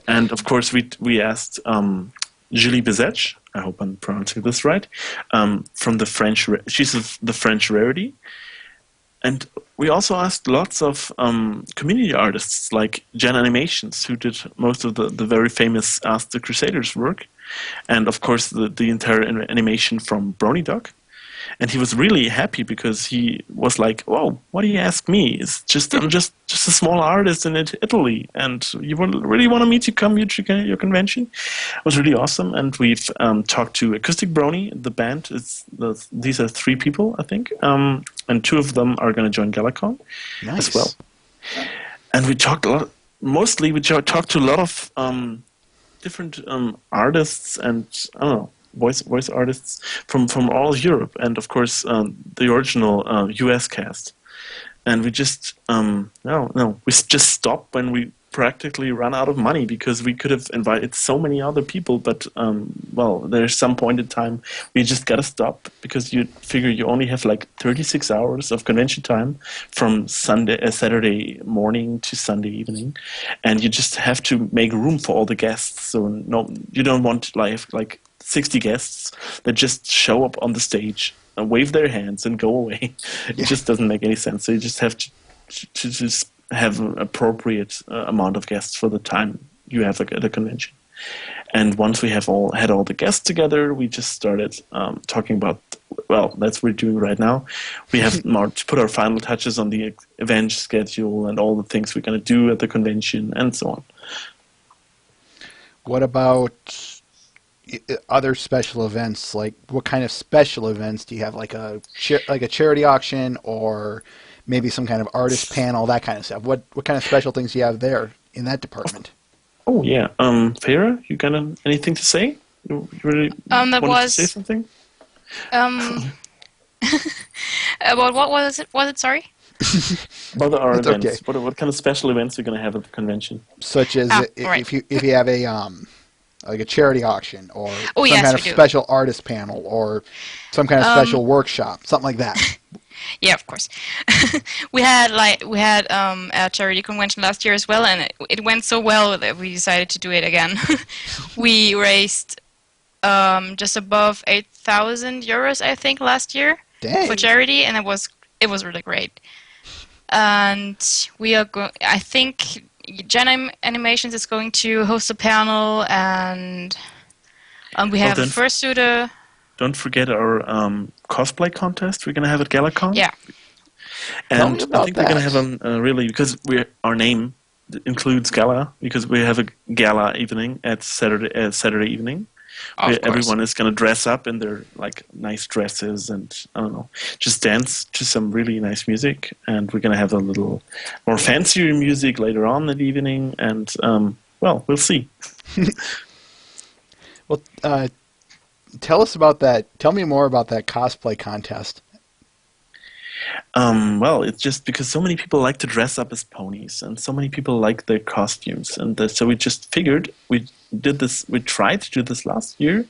And of course, we asked Julie Bezech. I hope I'm pronouncing this right. From the French, she's the French Rarity. And we also asked lots of community artists like Jen Animations, who did most of the very famous Ask the Crusaders work, and of course the entire animation from Brony Dog. And he was really happy because he was like, "Whoa, what do you ask me? I'm just a small artist in Italy, and you really want me to come to your convention?" It was really awesome, and we've talked to Acoustic Brony, the band. These are 3 people, I think, and 2 of them are going to join GalaCon as well. And we talked a lot. Mostly, we talked to a lot of different artists and I don't know. Voice artists from all Europe, and of course the original US cast. And we just we just stopped when we practically ran out of money because we could have invited so many other people, but there's some point in time we just gotta stop because you figure you only have 36 hours of convention time from Saturday morning to Sunday evening, and you just have to make room for all the guests. So no, you don't want like 60 guests that just show up on the stage and wave their hands and go away. It just doesn't make any sense. So you just have to just have an appropriate amount of guests for the time you have at a convention. And once we have had all the guests together, we just started talking about, that's what we're doing right now. We have to put our final touches on the event schedule and all the things we're going to do at the convention and so on. What about other special events? Like, what kind of special events do you have? Like a charity auction, or maybe some kind of artist panel, that kind of stuff. What kind of special things do you have there in that department? Oh yeah, Farah, you got anything to say? You really wanted to say something? About what was it? Was it sorry? About our It's events. okay. What kind of special events are we going to have at the convention? Such as right. if you have a like a charity auction or Oh, some yes, kind we of do. special artist panel or some kind of Um, special workshop, something like that. Yeah, of course. we had a charity convention last year as well, and it went so well that we decided to do it again. We raised just above 8,000 euros, I think, last year Dang. for charity, and it was really great. And we are going. I think Animations is going to host a panel, and we Oh, have a then fursuiter. don't forget our cosplay contest we're going to have at GalaCon. Yeah, Tell me And I about think we're going to that. have really, because our name includes gala, because we have a gala evening at Saturday evening. of Where course. everyone is going to dress up in their like nice dresses and I don't know, just dance to some really nice music. And we're going to have a little more fancier music later on that evening. And well, we'll see. Well, tell us about that. Tell me more about that cosplay contest. Well, it's just because so many people like to dress up as ponies, and so many people like their costumes, and so we just figured we did this. We tried to do this last year,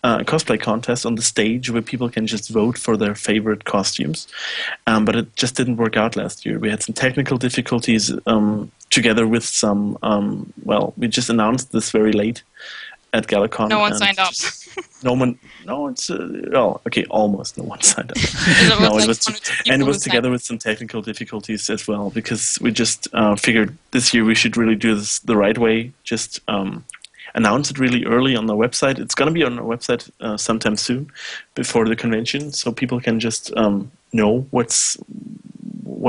a cosplay contest on the stage where people can just vote for their favorite costumes, but it just didn't work out last year. We had some technical difficulties together with some. Well, we just announced this very late at GalaCon. No one and signed up. No one. No, it's well, okay, almost no one signed up. It No, was it like was one or two and it people was who signed together with some technical difficulties as well because we just figured this year we should really do this the right way. Just announce it really early on the website. It's going to be on our website sometime soon, before the convention, so people can just know what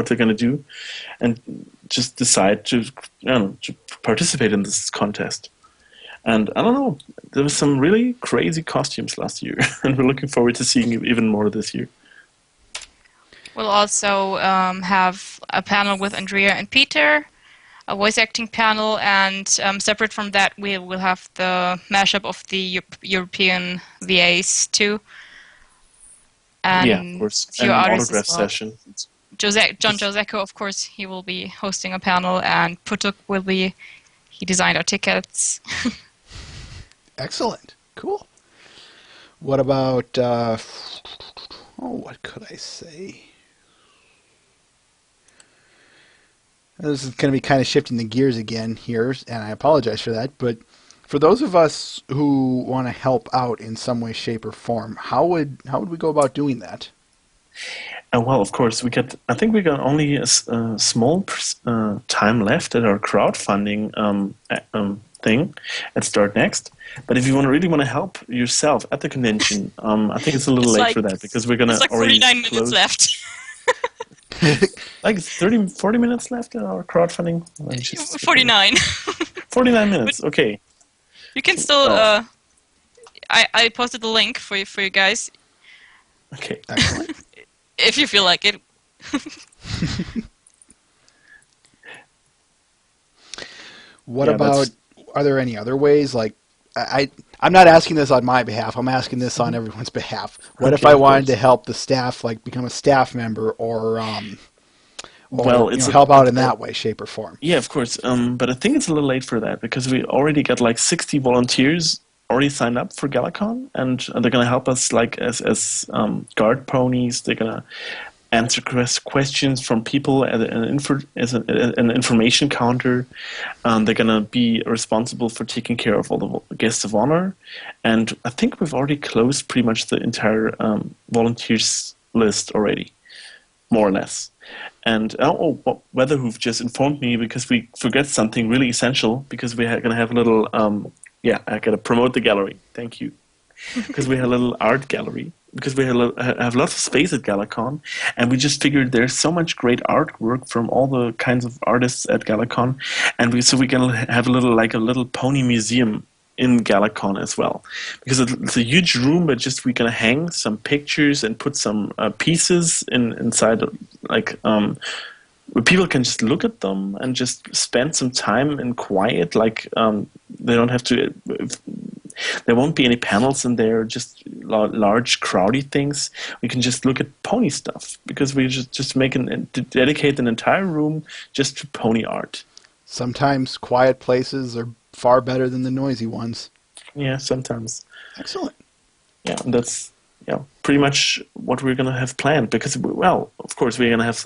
they're going to do, and just decide to to participate in this contest. And I don't know, there was some really crazy costumes last year, and we're looking forward to seeing even more this year. We'll also have a panel with Andrea and Peter, a voice acting panel, and separate from that, we will have the mashup of the European VAs too, and Yeah, of course, a few and an artists autograph as well. session. John Joseko, of course, he will be hosting a panel, and Putuk will be. He designed our tickets. Excellent. Cool. What about, what could I say? This is going to be kind of shifting the gears again here, and I apologize for that, but for those of us who want to help out in some way, shape, or form, how would we go about doing that? Well, of course, I think we got only a small time left at our crowdfunding thing at Start Next. But if you really want to help yourself at the convention, I think it's a little late for that because we're going It's to like already 49 minutes close. left. Like 30, 40 minutes left in our crowdfunding. 49. 49 minutes. Okay. You can still. Oh. I posted the link for you guys Okay. Excellent. if you feel like it. What Yeah, about, are there any other ways? Like, I'm not asking this on my behalf. I'm asking this on everyone's behalf. What if Okay, I of wanted to course. help the staff, like become a staff member or Well, it's help out in that way, shape, or form? Yeah, of course. But I think it's a little late for that because we already got like 60 volunteers already signed up for GalaCon, and they're going to help us like as guard ponies. They're going to answer questions from people as an information counter. They're going to be responsible for taking care of all the guests of honor. And I think we've already closed pretty much the entire volunteers list already, more or less. And Weatherhoof just informed me because we forget something really essential because we're going to have a little, I got to promote the gallery. Thank you. Because we have a little art gallery. Because we have lots of space at GalaCon, and we just figured there's so much great artwork from all the kinds of artists at GalaCon, and we're gonna have a little pony museum in GalaCon as well, because it's a huge room, but just we're gonna hang some pictures and put some pieces inside, where people can just look at them and just spend some time in quiet, they don't have to. there won't be any panels in there, just large crowdy things. We can just look at pony stuff because we just dedicate an entire room just to pony art. Sometimes quiet places are far better than the noisy ones. Yeah, sometimes. Excellent. Yeah, and that's pretty much what we're gonna have planned. Because, well, of course we're gonna have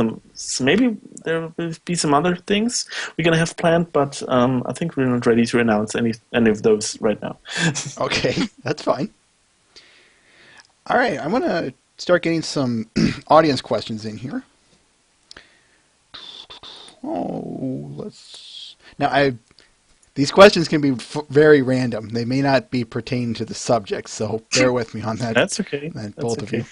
maybe there will be some other things we're gonna have planned, but I think we're not ready to announce any of those right now. Okay, that's fine. All right, I'm gonna start getting some audience questions in here. These questions can be very random. They may not be pertaining to the subject, so bear with me on that. That's okay. Both of you.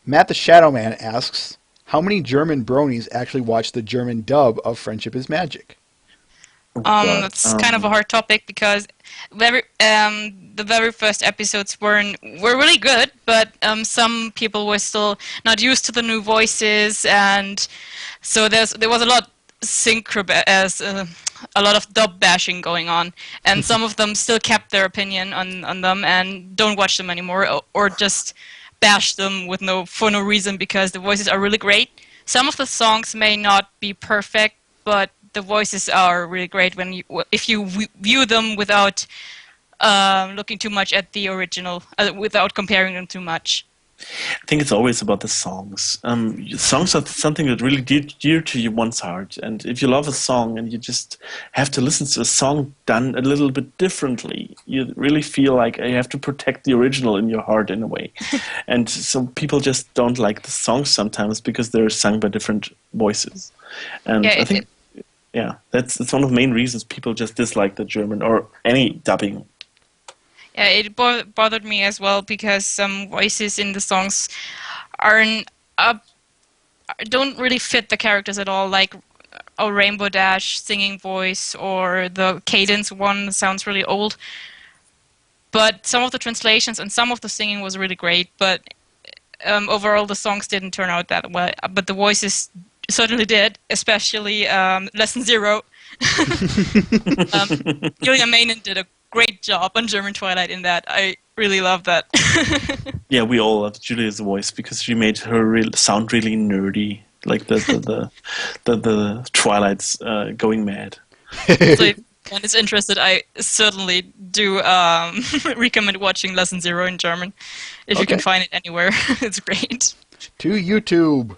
Matt the Shadow Man asks, how many German bronies actually watch the German dub of Friendship is Magic? That's kind of a hard topic because the very first episodes were really good, but some people were still not used to the new voices, and so there was a lot a lot of dub bashing going on, and some of them still kept their opinion on them and don't watch them anymore, or just bash them for no reason because the voices are really great. Some of the songs may not be perfect, but the voices are really great if you view them without looking too much at the original, without comparing them too much. I think it's always about the songs. Songs are something that really dear to one's heart. And if you love a song and you just have to listen to a song done a little bit differently, you really feel like you have to protect the original in your heart in a way. And so people just don't like the songs sometimes because they're sung by different voices. And I think, that's one of the main reasons people just dislike the German or any dubbing. Yeah, it bothered me as well because some voices in the songs don't really fit the characters at all, like a Rainbow Dash singing voice or the Cadence one sounds really old. But some of the translations and some of the singing was really great, but overall the songs didn't turn out that well. But the voices certainly did, especially Lesson Zero. Julia Mainen did a great job on German Twilight in that. I really love that. Yeah, we all love Julia's voice because she made her sound really nerdy, like the Twilight's going mad. So if anyone is interested, I certainly do recommend watching Lesson Zero in German. If you can find it anywhere, it's great. To YouTube.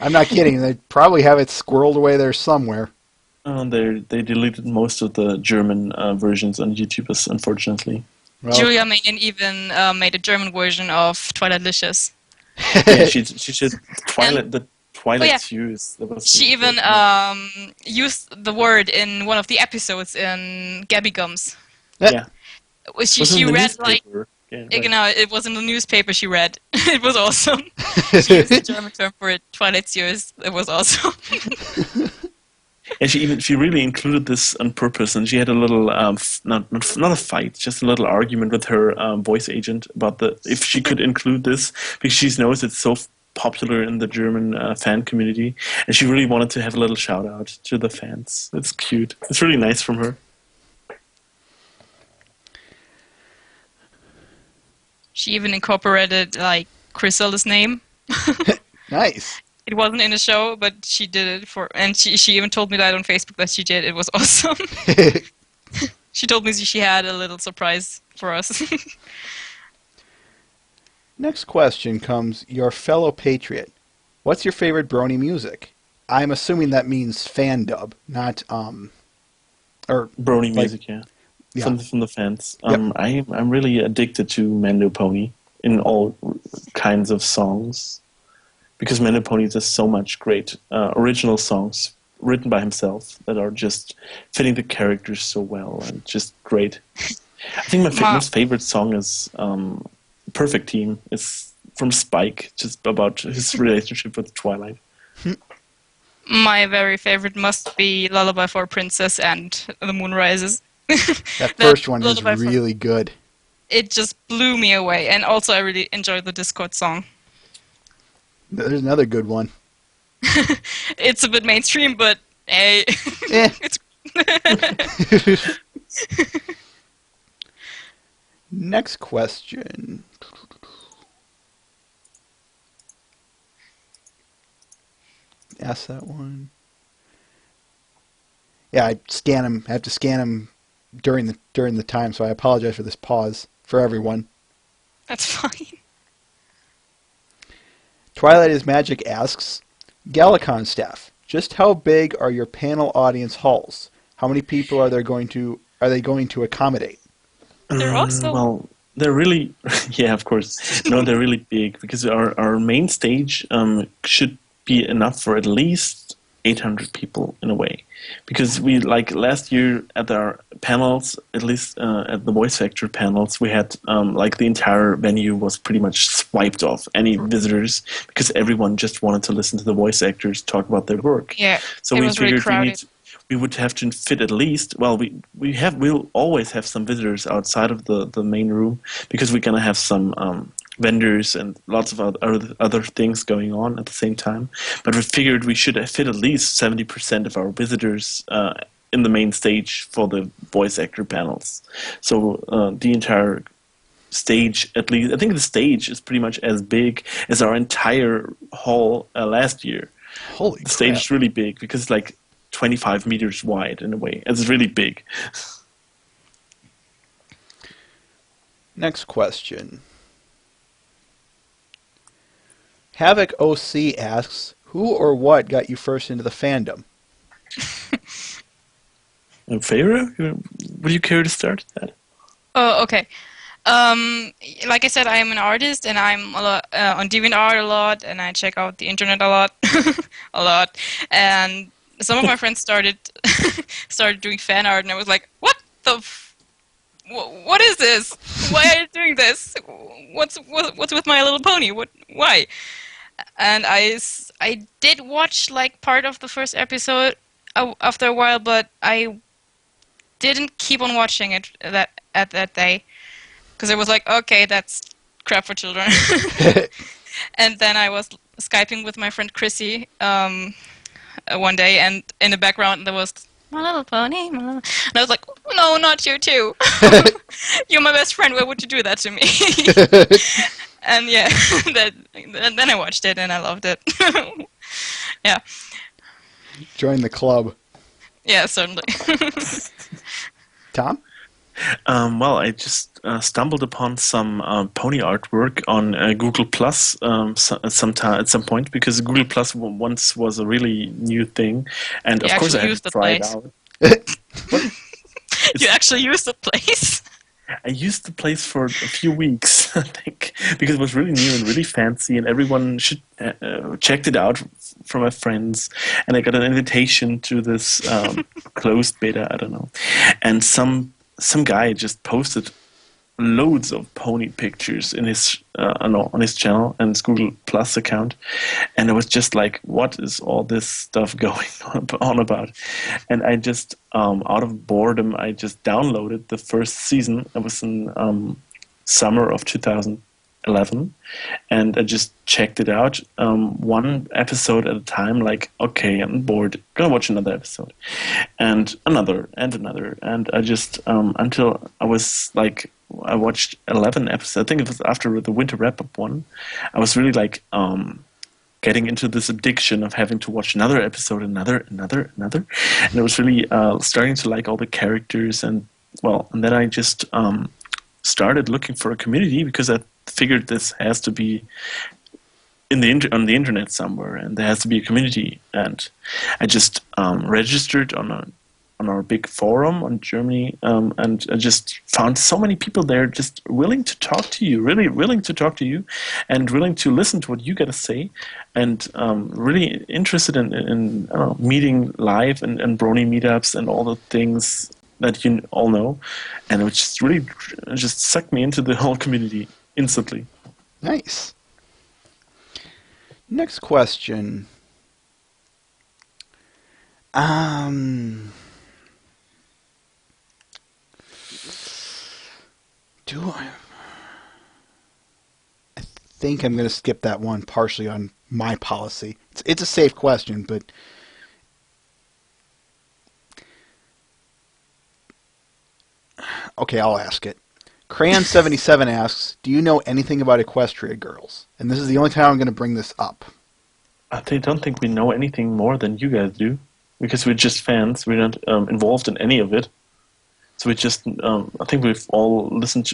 I'm not kidding. They probably have it squirreled away there somewhere. They deleted most of the German versions on YouTube, unfortunately. Well, Julia Mainen even made a German version of Twilighticious. Yeah, she did Twilight Fuse. She even used the word in one of the episodes in Gabby Gums. Yeah. She read like... Yeah, right. You know, it was in the newspaper she read. It was awesome. She used the German term for it, Twilight Fuse. It was awesome. And she really included this on purpose, and she had a little not a fight, just a little argument with her voice agent about if she could include this because she knows it's so popular in the German fan community, and she really wanted to have a little shout out to the fans. It's cute. It's really nice from her. She even incorporated like Chrysal's name. Nice. It wasn't in the show, but she did it and she even told me that on Facebook that she did. It was awesome. She told me she had a little surprise for us. Next question comes, your fellow patriot. What's your favorite brony music? I'm assuming that means fan dub, not or brony music, yeah. From the fans. Yep. I'm really addicted to Mando Pony in all kinds of songs. Because Mando Pony does so much great original songs written by himself that are just fitting the characters so well and just great. I think my most favorite song is Perfect Team. It's from Spike, just about his relationship with Twilight. My very favorite must be Lullaby for a Princess and The Moon Rises. That first one is really good. It just blew me away. And also I really enjoyed the Discord song. There's another good one. It's a bit mainstream, but hey. Eh. It's Next question. Ask that one. Yeah, I scan them. I have to scan them during the time, so I apologize for this pause for everyone. That's fine. Twilight is Magic asks, GalaCon staff, just how big are your panel audience halls? How many people are they going to accommodate? They're also Well, they're really, yeah, of course. No, they're really big because our main stage should be enough for at least 800 people in a way. Because we, like last year at our panels, at least at the Voice Actor panels, we had like the entire venue was pretty much swiped off any visitors because everyone just wanted to listen to the voice actors talk about their work. yeah. So It we was really figured crowded. we would have to fit at least, well, we'll always have some visitors outside of the main room because we're gonna have some vendors and lots of other things going on at the same time. But we figured we should fit at least 70% of our visitors in the main stage for the voice actor panels. So the entire stage, at least, I think the stage is pretty much as big as our entire hall last year. Holy The stage crap. is really big because it's like 25 meters wide in a way. It's really big. Next question. Havoc OC asks, who or what got you first into the fandom? And Feyre, would you care to start that? Oh, okay. Like I said, I am an artist, and I'm a lot, on DeviantArt a lot, and I check out the internet a lot, a lot. And some of my friends started doing fan art, and I was like, "What the? What is this? Why are you doing this? What's with My Little Pony? Why?" And I did watch like part of the first episode after a while, but I didn't keep on watching it at that day. Because it was like, okay, that's crap for children. And then I was Skyping with my friend Chrissy one day, and in the background there was My Little Pony. And I was like, no, not you too. You're my best friend. Why would you do that to me? And yeah, then I watched it and I loved it. Yeah, Join the club. yeah, certainly. Tom? Well, I just stumbled upon some pony artwork on Google Plus at some point because Google Plus once was a really new thing, and You of course I actually had used to the try it place. out. You actually used the place. I used the place for a few weeks, I think, because it was really new and really fancy, and everyone should checked it out from my friends. And I got an invitation to this closed beta. I don't know, and some guy just posted loads of pony pictures in his on his channel and his Google Plus account, and I was just like, "What is all this stuff going on about?" And I just, out of boredom, I just downloaded the first season. It was in summer of 2011, and I just checked it out one episode at a time. Like, okay, I'm bored, gonna watch another episode, and another, and I just until I was like. I watched 11 episodes. I think it was after the winter wrap-up one. I was really like getting into this addiction of having to watch another episode, another, and I was really starting to like all the characters, and then I just started looking for a community because I figured this has to be on the internet somewhere, and there has to be a community. And I just registered on our big forum on Germany, and I just found so many people there just willing to talk to you, really willing to talk to you, and willing to listen to what you got to say, and really interested in I don't know, meeting live and brony meetups and all the things that you all know, and it just really just sucked me into the whole community instantly. Nice. Next question. I think I'm going to skip that one partially on my policy. It's a safe question, but okay, I'll ask it. Crayon77 asks, do you know anything about Equestria Girls? And this is the only time I'm going to bring this up. I don't think we know anything more than you guys do, because we're just fans. We're not involved in any of it. So we just, I think we've all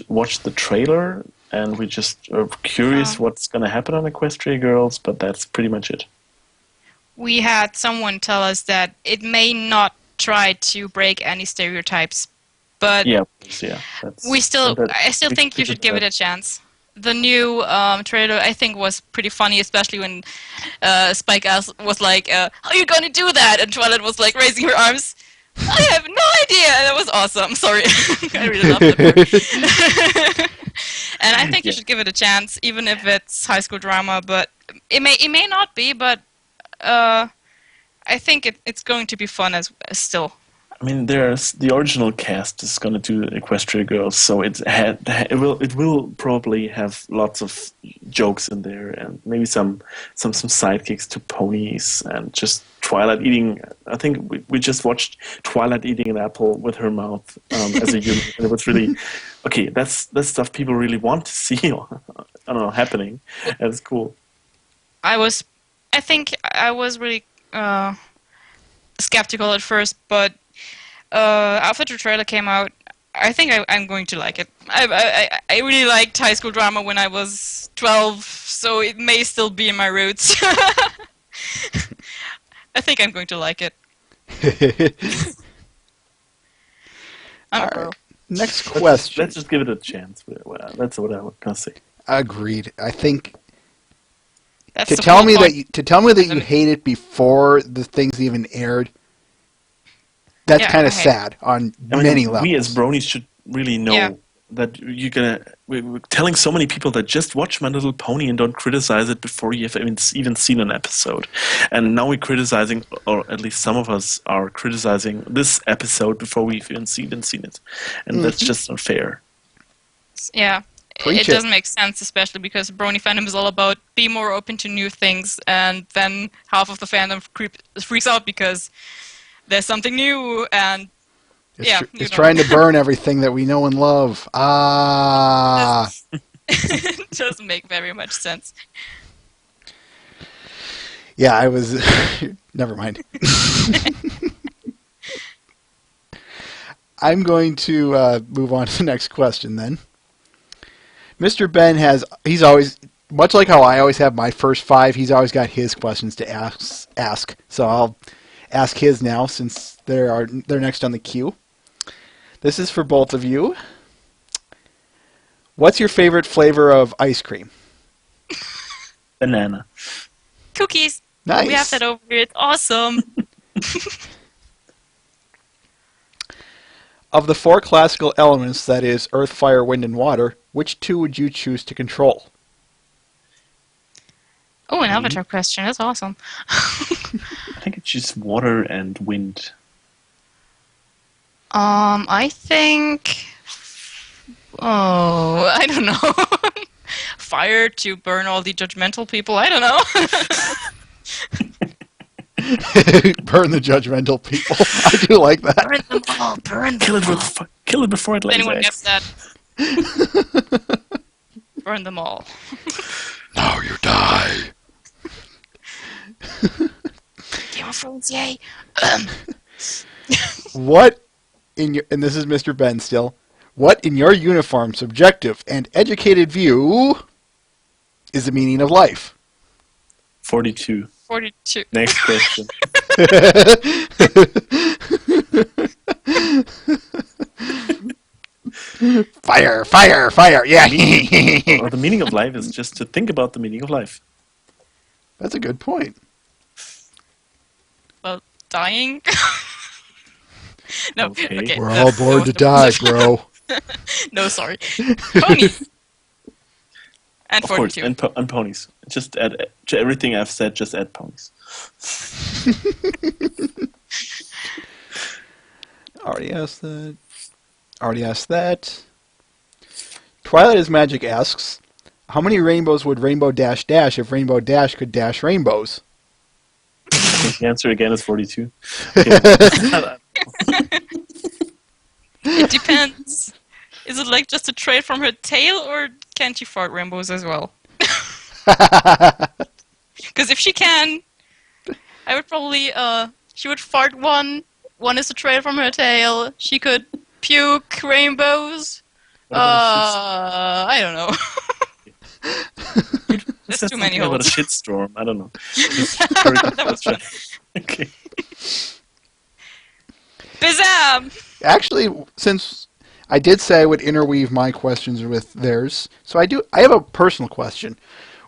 watched the trailer, and we just are curious what's going to happen on Equestria Girls, but that's pretty much it. We had someone tell us that it may not try to break any stereotypes, but I still think you should give it a chance. The new trailer, I think, was pretty funny, especially when Spike was like, how are you going to do that? And Twilight was like raising her arms. I have no idea. And that was awesome. Sorry. I really loved it. And I think you should give it a chance, even if it's high school drama. But it may not be, but I think it's going to be fun as still. I mean, the original cast is going to do Equestria Girls, so it will probably have lots of jokes in there, and maybe some sidekicks to ponies, and just Twilight eating. I think we just watched Twilight eating an apple with her mouth as a human, and it was really okay. That's stuff people really want to see. I don't know, happening. That's cool. I think I was really skeptical at first, but after the trailer came out, I think I'm going to like it. I really liked high school drama when I was 12, so it may still be in my roots. I think I'm going to like it. I'm a pro. Right. Next question. Let's just give it a chance. That's what I was gonna say. Agreed. I think That's to the tell whole me point. that you hate it before the things even aired, that's kind of sad on many levels. We as bronies should really know that we're telling so many people that just watch My Little Pony and don't criticize it before you have even seen an episode. And now we're criticizing, or at least some of us are criticizing this episode before we've even seen it. And that's just not fair. Yeah. Preach It doesn't make sense, especially because brony fandom is all about be more open to new things, and then half of the fandom freaks out because there's something new, and It's trying to burn everything that we know and love. It doesn't make very much sense. Yeah, I was... Never mind. I'm going to move on to the next question then. Mr. Ben he's always, much like how I always have my first 5, he's always got his questions to ask. So I'll ask his now since they're next on the queue. This is for both of you. What's your favorite flavor of ice cream? Banana. Cookies. Nice. We have that over here. It's awesome. Of the 4 classical elements, that is earth, fire, wind, and water, which 2 would you choose to control? Oh, an Avatar question. That's awesome. I think it's just water and wind. I think... Oh, I don't know. Fire to burn all the judgmental people. I don't know. Burn the judgmental people. I do like that. Burn them all. Burn them all. Kill it before it lays Anyone eggs. gets that? Burn them all. Now you die. Game of Thrones, yay. What and this is Mr. Ben still. What in your uniform, subjective and educated view is the meaning of life? 42. 42. Next question. Fire, fire, fire. Yeah. Well, the meaning of life is just to think about the meaning of life. That's a good point. Well, dying? No. Okay. We're all born to die, bro. No, sorry. Ponies. And Of course, 42. and ponies. Just add to everything I've said, just add ponies. Already asked that. Twilight is Magic asks, how many rainbows would Rainbow Dash dash if Rainbow Dash could dash rainbows? I think the answer again is 42. It depends. Is it like just a trait from her tail, or can she fart rainbows as well? Because if she can, I would probably, she would fart one. One is a trait from her tail. She could puke rainbows. What about I don't know. There's Said too many something about a holes. shitstorm. I don't know. Very That was fun. Okay. Actually, since I did say I would interweave my questions with theirs, so I have a personal question.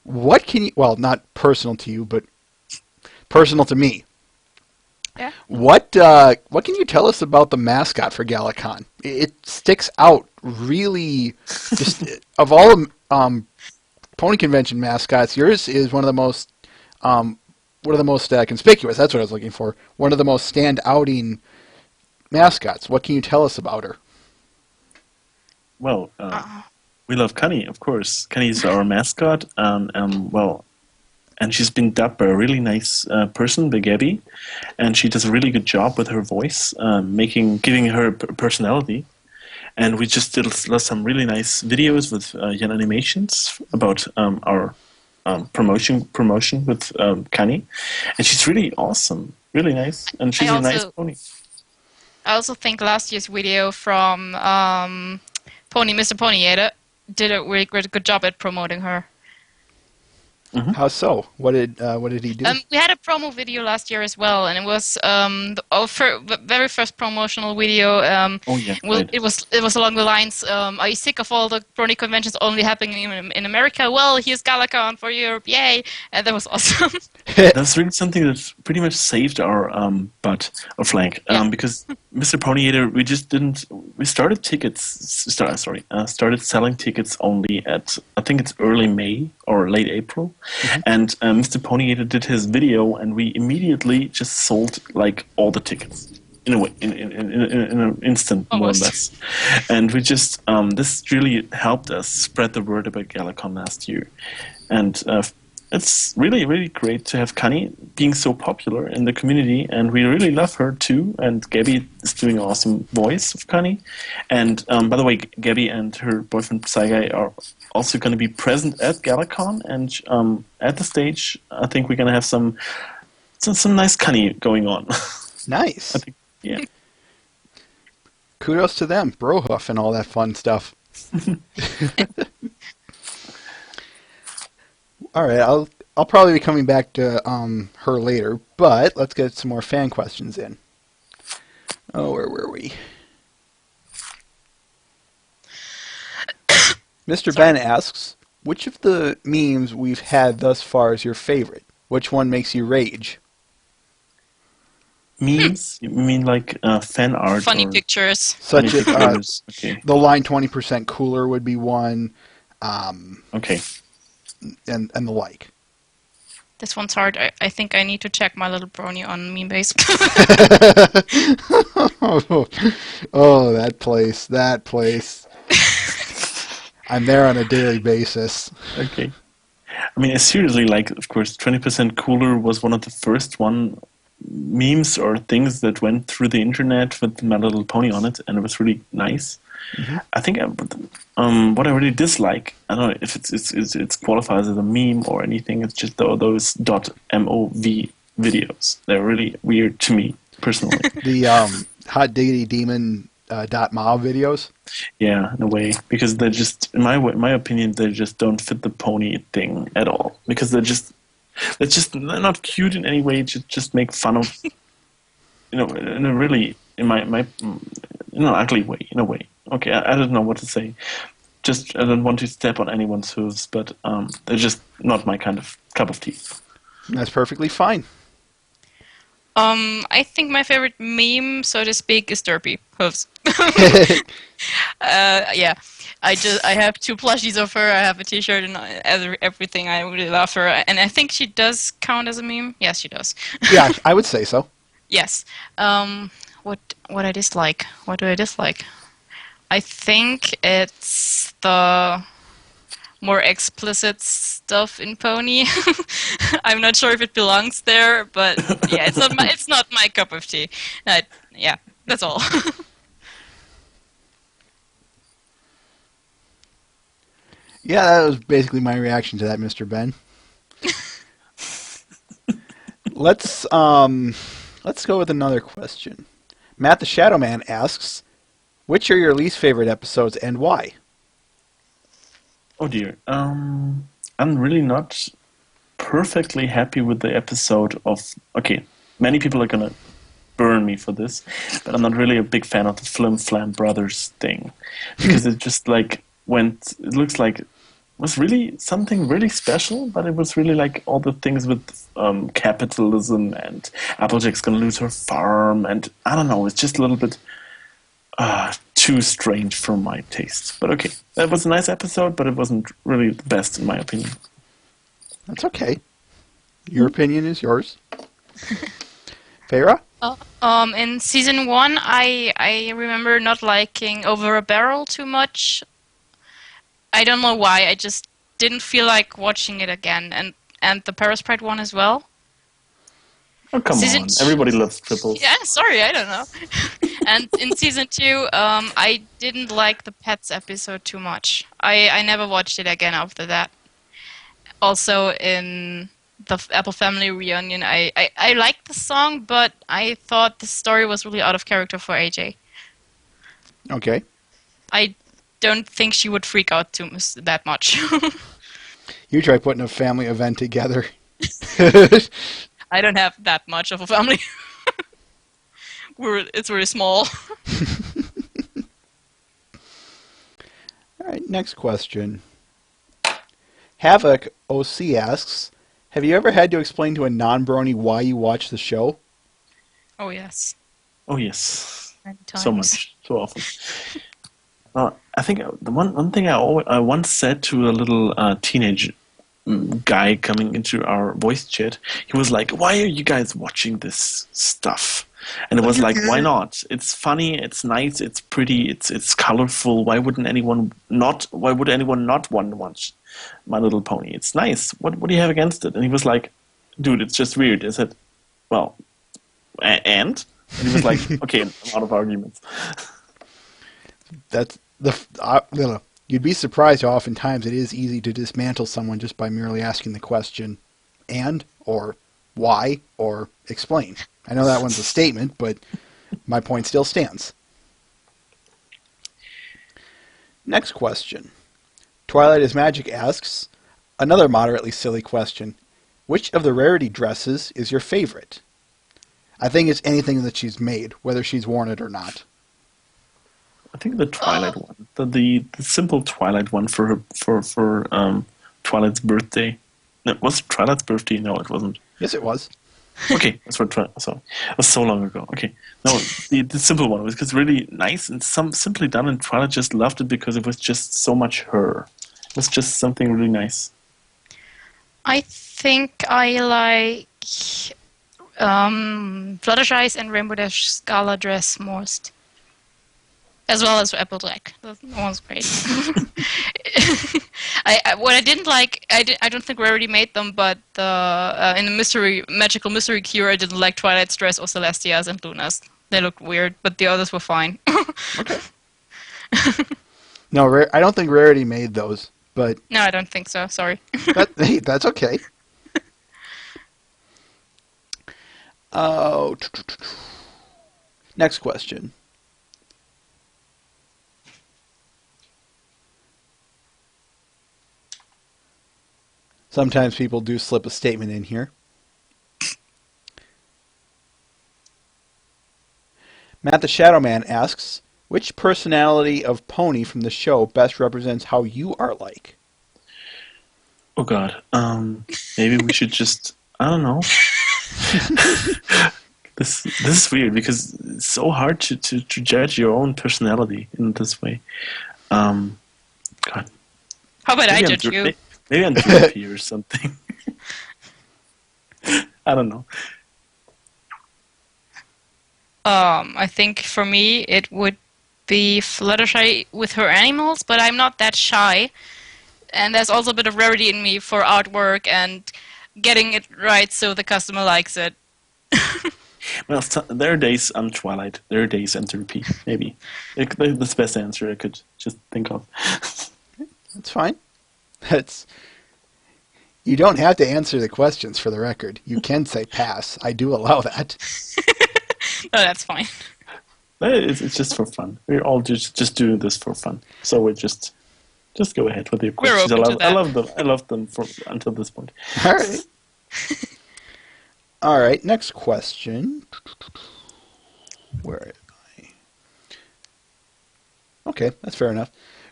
What can you? Well, not personal to you, but personal to me. Yeah. What can you tell us about the mascot for GalaCon? It sticks out really. Just of all pony convention mascots, yours is one of the most conspicuous. That's what I was looking for. One of the most stand-outing mascots. What can you tell us about her? Well, we love Connie, of course. Connie is our mascot, and she's been dubbed by a really nice person, BwB, and she does a really good job with her voice, giving her personality. And we just did some really nice videos with young animations about our promotion with Connie, and she's really awesome, really nice, and she's a nice pony. I also think last year's video from Mr. Ponyata did a really good job at promoting her. Mm-hmm. How so? What did he do? We had a promo video last year as well, and it was our very first promotional video. Right. It was along the lines, "Are you sick of all the pony conventions only happening in America? Well, here's GalaCon for Europe, yay!" And that was awesome. That's really something that pretty much saved our butt or flank, because Mr. Ponyata, we started selling tickets only at, I think it's early May or late April, and Mr. Ponyata did his video, and we immediately just sold like all the tickets in a way, in an instant, Almost. more or less. And we just this really helped us spread the word about GalaCon last year, and it's really, really great to have Connie being so popular in the community, and we really love her too. And Gabby is doing an awesome voice of Connie. And by the way, Gabby and her boyfriend Psyguy are also going to be present at GalaCon, and at the stage, I think we're going to have some nice Connie going on. Nice. I think, yeah. Kudos to them, Brohoof and all that fun stuff. All right, I'll probably be coming back to her later, but let's get some more fan questions in. Oh, where were we? Mr. Ben asks, which of the memes we've had thus far is your favorite? Which one makes you rage? Memes? You mean like fan art? Funny or pictures. Such funny as pictures? Okay. the line 20% cooler would be one, Okay. and the like. This one's hard. I think I need to check My Little Brony on Memebase. Oh, that place. I'm there on a daily basis. Okay. I mean, seriously, like, of course, 20% Cooler was one of the first memes or things that went through the internet with My Little Pony on it, and it was really nice. Mm-hmm. I think what I really dislike, I don't know if it's qualified as a meme or anything, it's just those .mov videos. They're really weird to me, personally. The Hot Diggity Demon .mov videos? Yeah, in a way, because they're just, in my opinion, they just don't fit the pony thing at all. Because they're they're not cute in any way. Just make fun of, in a really, in an ugly way, in a way. Okay, I don't know what to say. Just, I don't want to step on anyone's hooves, but they're just not my kind of cup of tea. That's perfectly fine. I think my favorite meme, so to speak, is Derpy hooves. Yeah, I have 2 plushies of her. I have a T-shirt and everything. I really love her, and I think she does count as a meme. Yes, she does. Yeah, I would say so. Yes. What I dislike? What do I dislike? I think it's the more explicit stuff in Pony. I'm not sure if it belongs there, but yeah, it's not my cup of tea. Yeah, that's all. Yeah, that was basically my reaction to that, Mr. Ben. Let's go with another question. Matt the Shadow Man asks, which are your least favorite episodes and why? Oh dear. I'm really not perfectly happy with the episode of. Okay, many people are gonna burn me for this, but I'm not really a big fan of the Flim Flam Brothers thing because it just like went. It looks like it was really something really special, but it was really like all the things with capitalism and Applejack's gonna lose her farm, and I don't know. It's just a little bit too strange for my taste. But okay, that was a nice episode, but it wasn't really the best in my opinion. That's okay. Your opinion is yours. Feyre? In season 1, I remember not liking Over a Barrel too much. I don't know why. I just didn't feel like watching it again, and the Paris Pride one as well. Oh come on! Everybody loves triples. Yeah, sorry, I don't know. And in season 2, I didn't like the Pets episode too much. I never watched it again after that. Also, in the Apple Family reunion, I liked the song, but I thought the story was really out of character for AJ. Okay. I don't think she would freak out that much. You try putting a family event together. I don't have that much of a family. It's very small. All right, next question. Havoc OC asks, have you ever had to explain to a non-brony why you watch the show? Oh, yes. Oh yes. Many times. So much, so often. I think the one thing I once said to a little teenage guy coming into our voice chat, he was like, "Why are you guys watching this stuff?" And it was like, "Why not? It's funny, it's nice, it's pretty, it's colorful. Why would anyone not want to watch My Little Pony? It's nice. What do you have against it?" And he was like, "Dude, it's just weird." I said, "Well, and he was like, "Okay, I'm out of arguments." That's you'd be surprised how oftentimes it is easy to dismantle someone just by merely asking the question, and, or why, or explain. I know that one's a statement, but my point still stands. Next question. Twilight is Magic asks, another moderately silly question. Which of the Rarity dresses is your favorite? I think it's anything that she's made, whether she's worn it or not. I think the Twilight one, the simple Twilight one for Twilight's birthday. No, was it Twilight's birthday? No, it wasn't. Yes, it was. Okay, that's what. Sorry, it was so long ago. Okay, no, the simple one was really nice and simply done, and Twilight just loved it because it was just so much her. It was just something really nice. I think I like Fluttershy's and Rainbow Dash's gala dress most. As well as Applejack. That one's great. What I didn't like, I don't think Rarity made them, but in the magical mystery cure, I didn't like Twilight's dress or Celestia's and Luna's. They looked weird, but the others were fine. Okay. No, I don't think Rarity made those, but... No, I don't think so. Sorry. Hey, that's okay. Oh. Next question. Sometimes people do slip a statement in here. Matt the Shadow Man asks, which personality of Pony from the show best represents how you are like? Oh God. Maybe we should just, I don't know. This is weird because it's so hard to judge your own personality in this way. God. How about I judge you? Maybe I'm droopy or something. I don't know. I think for me it would be Fluttershy with her animals, but I'm not that shy. And there's also a bit of rarity in me for artwork and getting it right so the customer likes it. Well, there are days I'm Twilight. There are days I'm droopy. Maybe. That's the best answer I could just think of. That's fine. That's. You don't have to answer the questions for the record. You can say pass. I do allow that. No, that's fine. It's just for fun. We're all just doing this for fun. So we just go ahead with your We're questions. open to that. I love them for until this point. All right. All right. Next question. Where am I? Okay, that's fair enough.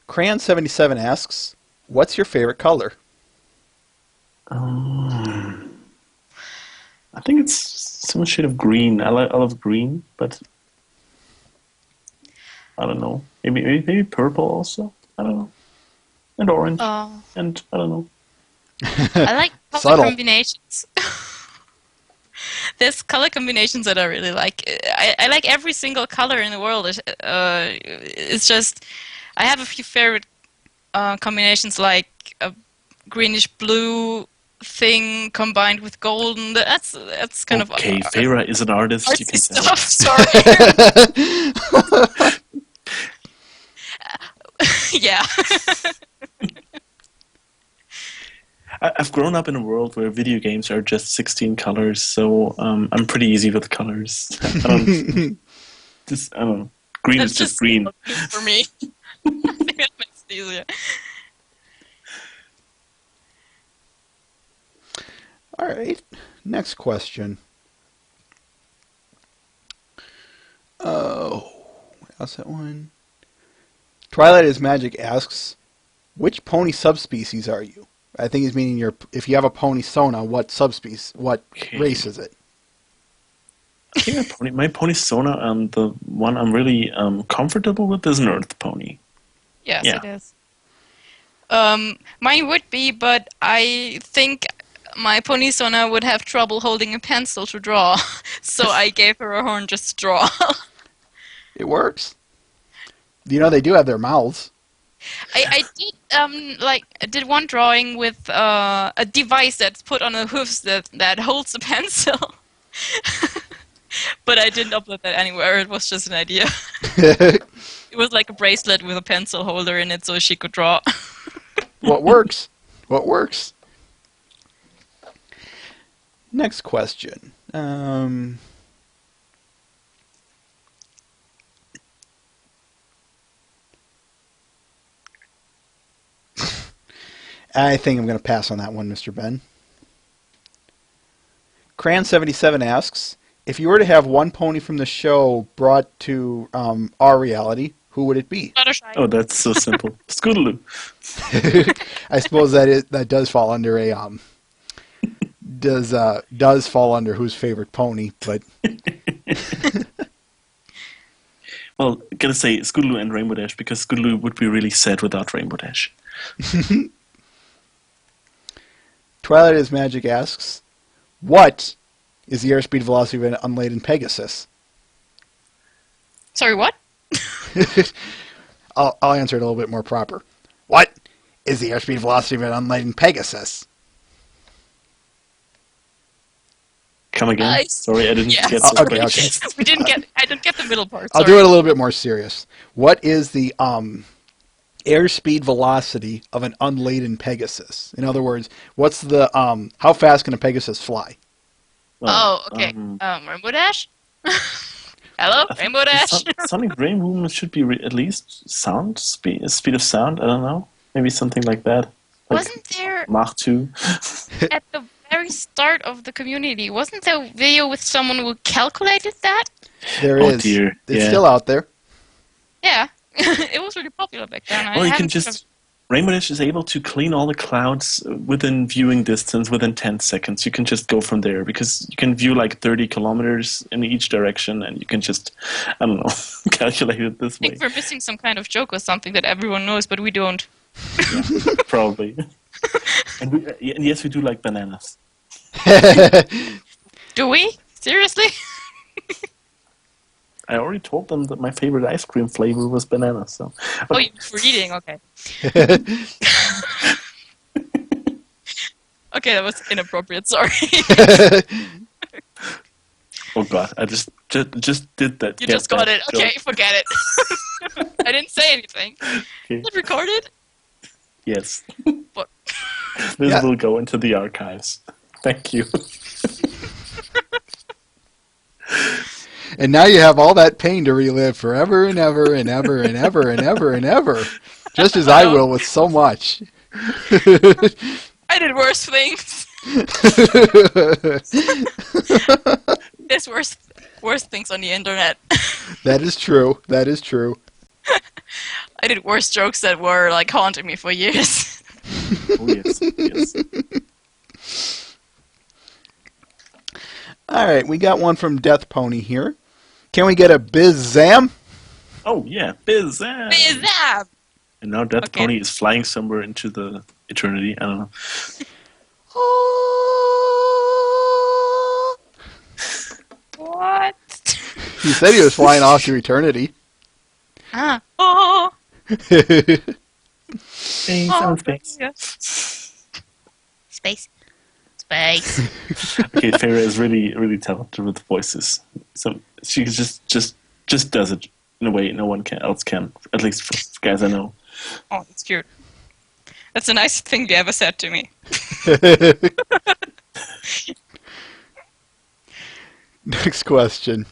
Crayon77 asks, "What's your favorite color?" I think it's some shade of green. I love green, but I don't know. Maybe purple also. I don't know. And orange. And I don't know. I like color Subtle. combinations. There's color combinations that I really like. I like every single color in the world. It's just I have a few favorite combinations, like a greenish blue thing combined with golden. That's kind of Okay, Farah is an artist. You artsy can tell. stuff. Sorry. Yeah. I've grown up in a world where video games are just 16 colors, so I'm pretty easy with colors. I don't know. Green That's is just green. for me. I think that makes it easier. All right. Next question. Oh, how's that one? Twilight is Magic asks, "Which pony subspecies are you?" I think he's meaning if you have a pony Sona, what subspecies, what race is it? I think my pony Sona, the one I'm really comfortable with is an Earth pony. Yes, Yeah. it is. Mine would be, but I think my pony Sona would have trouble holding a pencil to draw, so I gave her a horn just to draw. It works. You know they do have their mouths. I did one drawing with a device that's put on the hoofs that holds a pencil. But I didn't upload that anywhere. It was just an idea. It was like a bracelet with a pencil holder in it so she could draw. What works? What works? Next question. I think I'm going to pass on that one, Mr. Ben. Cran77 asks, "If you were to have one pony from the show brought to our reality, who would it be?" Fluttershy. Oh, that's so simple. Scootaloo. I suppose that does fall under a does fall under whose favorite pony, but Well, gotta say Scootaloo and Rainbow Dash, because Scootaloo would be really sad without Rainbow Dash. Twilight is Magic asks, "What is the airspeed velocity of an unladen Pegasus?" Sorry, what? I'll answer it a little bit more proper. What is the airspeed velocity of an unladen Pegasus? Come again? Sorry, I didn't Yeah, get sorry. the Okay. I didn't get the middle part. I'll Sorry. do it a little bit more serious. What is the airspeed velocity of an unladen Pegasus? In other words, what's the how fast can a Pegasus fly? Oh, okay. Rainbow Dash? Hello, Rainbow Dash? Sonic Rain movement should be at least speed of sound. I don't know. Maybe something like that. Like Wasn't there Mach 2. at the very start of the community? Wasn't there a video with someone who calculated that? There Oh, is. dear. It's Yeah. still out there. Yeah, it was really popular back then. Well, you can just... Rainbow Dash is able to clean all the clouds within viewing distance within 10 seconds. You can just go from there because you can view like 30 kilometers in each direction and you can just, I don't know, calculate it this I way. think we're missing some kind of joke or something that everyone knows, but we don't. Probably. And yes, we do like bananas. Do we? Seriously? I already told them that my favorite ice cream flavor was banana. So. Oh, you were eating, okay. Okay, that was inappropriate, sorry. Oh God, I just did that. You Get just got that it. Okay, joke. forget it. I didn't say anything. Okay. Is it recorded? Yes. But This Yeah. will go into the archives. Thank you. And now you have all that pain to relive forever and ever and ever and ever and ever and ever. Just as I will with so much. I did worse things. There's worse things on the internet. That is true. That is true. I did worse jokes that were like haunting me for years. Oh, yes. Yes. All right, we got one from Death Pony here. Can we get a biz zam? Oh, yeah. Bizarre. Bizarre! And now Death Okay. Pony is flying somewhere into the eternity. I don't know. What? He said he was flying off to eternity. Ah. Oh. Space Oh, on space. yeah. Space. Space. Okay, Farah is really, really talented with voices. So she just does it in a way no one else can. At least for guys I know. Oh, that's cute. That's the nicest thing you ever said to me. Next question.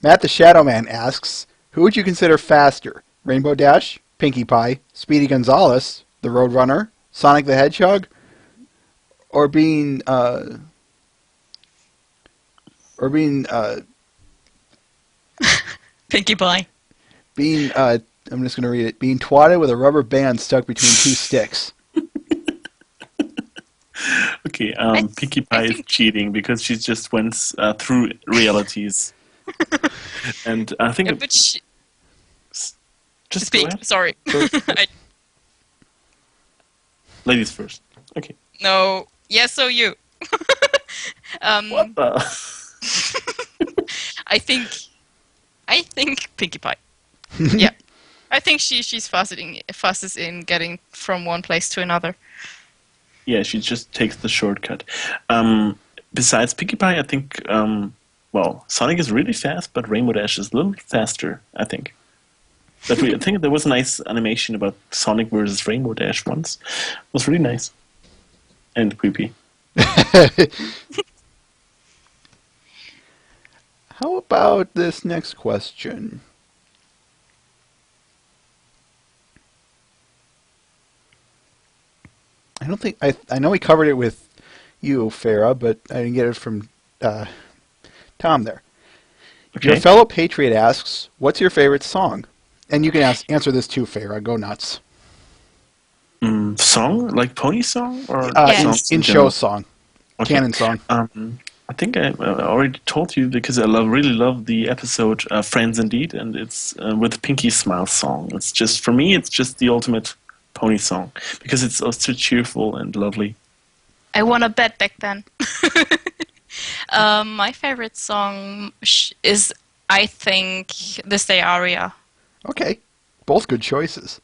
Matt the Shadow Man asks, who would you consider faster? Rainbow Dash, Pinkie Pie, Speedy Gonzales, the Roadrunner, Sonic the Hedgehog, or being Pinkie Pie. I'm just going to read it, being twatted with a rubber band stuck between two sticks. Okay, Pinkie I Pie is think- cheating because she just went through realities. And I think Yeah, but she, just go speak. ahead. Sorry. I, Ladies first. Okay. no. Yes, so you. What the? I think Pinkie Pie. Yeah. I think she's fastest in getting from one place to another. Yeah, she just takes the shortcut. Besides Pinkie Pie, I think, Sonic is really fast, but Rainbow Dash is a little faster, I think. I think there was a nice animation about Sonic versus Rainbow Dash once. It was really nice. And creepy. How about this next question? I don't think I know we covered it with you, Farah, but I didn't get it from Tom there. Okay. Your fellow patriot asks, "What's your favorite song?" And you can answer this too, Farah. Go nuts. Song? Like pony song? Or Yeah. songs In show general? song, Okay. canon song. I think I already told you because I really love the episode Friends Indeed, and it's with Pinky Smile song. It's just, for me, it's just the ultimate pony song because it's so cheerful and lovely. I won a bet back then. My favorite song is, I think, This Day Aria. Okay, both good choices.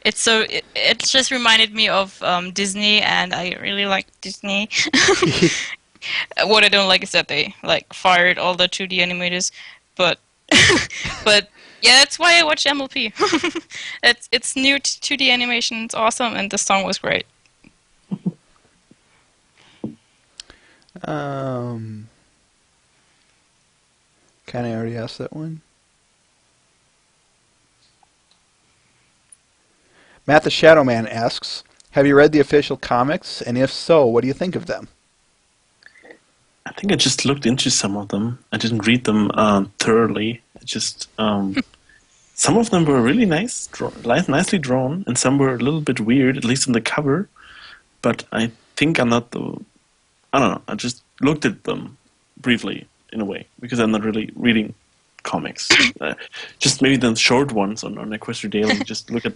It's it just reminded me of Disney, and I really like Disney. What I don't like is that they fired all the 2D animators, but but yeah, that's why I watch MLP. It's new 2D animation. It's awesome, and the song was great. Kind of already asked that one. Matt the Shadow Man asks, "Have you read the official comics? And if so, what do you think of them?" I think I just looked into some of them. I didn't read them thoroughly. I just some of them were really nicely drawn, and some were a little bit weird, at least on the cover. But I think I'm not I don't know. I just looked at them briefly in a way because I'm not really reading comics. Just maybe the short ones on Equestria Daily. Just look at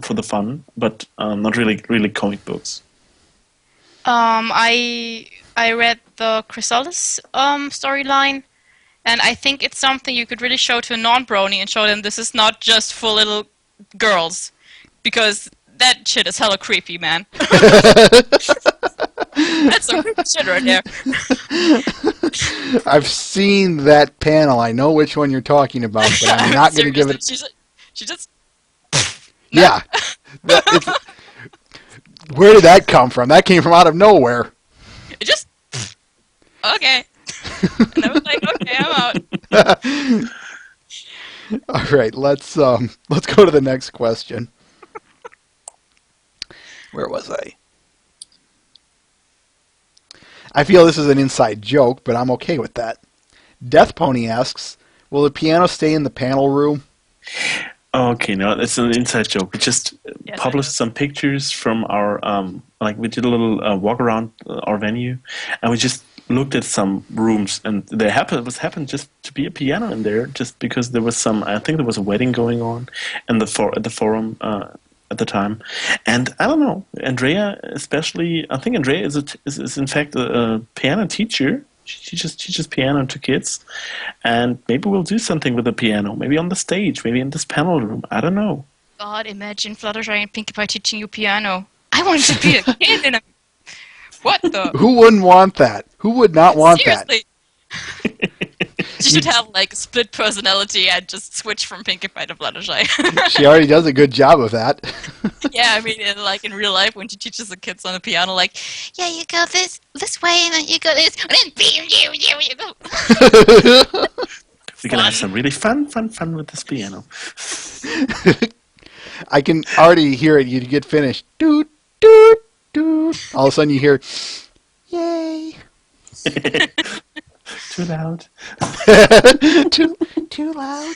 for the fun, but not really comic books. I read the Chrysalis storyline, and I think it's something you could really show to a non-brony and show them this is not just for little girls, because that shit is hella creepy, man. That's some creepy shit right there. I've seen that panel. I know which one you're talking about, but I'm not going to give it. She just Yeah, Where did that come from? That came from out of nowhere. It just okay. And I was like, okay, I'm out. All right, let's go to the next question. Where was I? I feel this is an inside joke, but I'm okay with that. Death Pony asks, will the piano stay in the panel room? Okay, no, it's an inside joke. We just Yes, I published some pictures from our like we did a little walk around our venue, and we just looked at some rooms, and there happened just to be a piano in there, just because there was some. I think there was a wedding going on, in at the forum at the time, and I don't know. Andrea, especially, I think Andrea is in fact a piano teacher. She just teaches piano to kids, and maybe we'll do something with the piano. Maybe on the stage, maybe in this panel room. I don't know. God, imagine Fluttershy and Pinkie Pie teaching you piano. I wanted to be a kid in a... What the? Who wouldn't want that? Who would not want Seriously. You should have like split personality and just switch from Pinkie Pie to Fluttershy. that? She already does a good job of that. Yeah, I mean, in real life, when she teaches the kids on the piano, like, Yeah, you go this way, and then you go this, and then you go. We're gonna have some really fun with this piano. I can already hear it. You get finished. Doot, doot, doot. All of a sudden you hear, yay. Too loud. Too loud.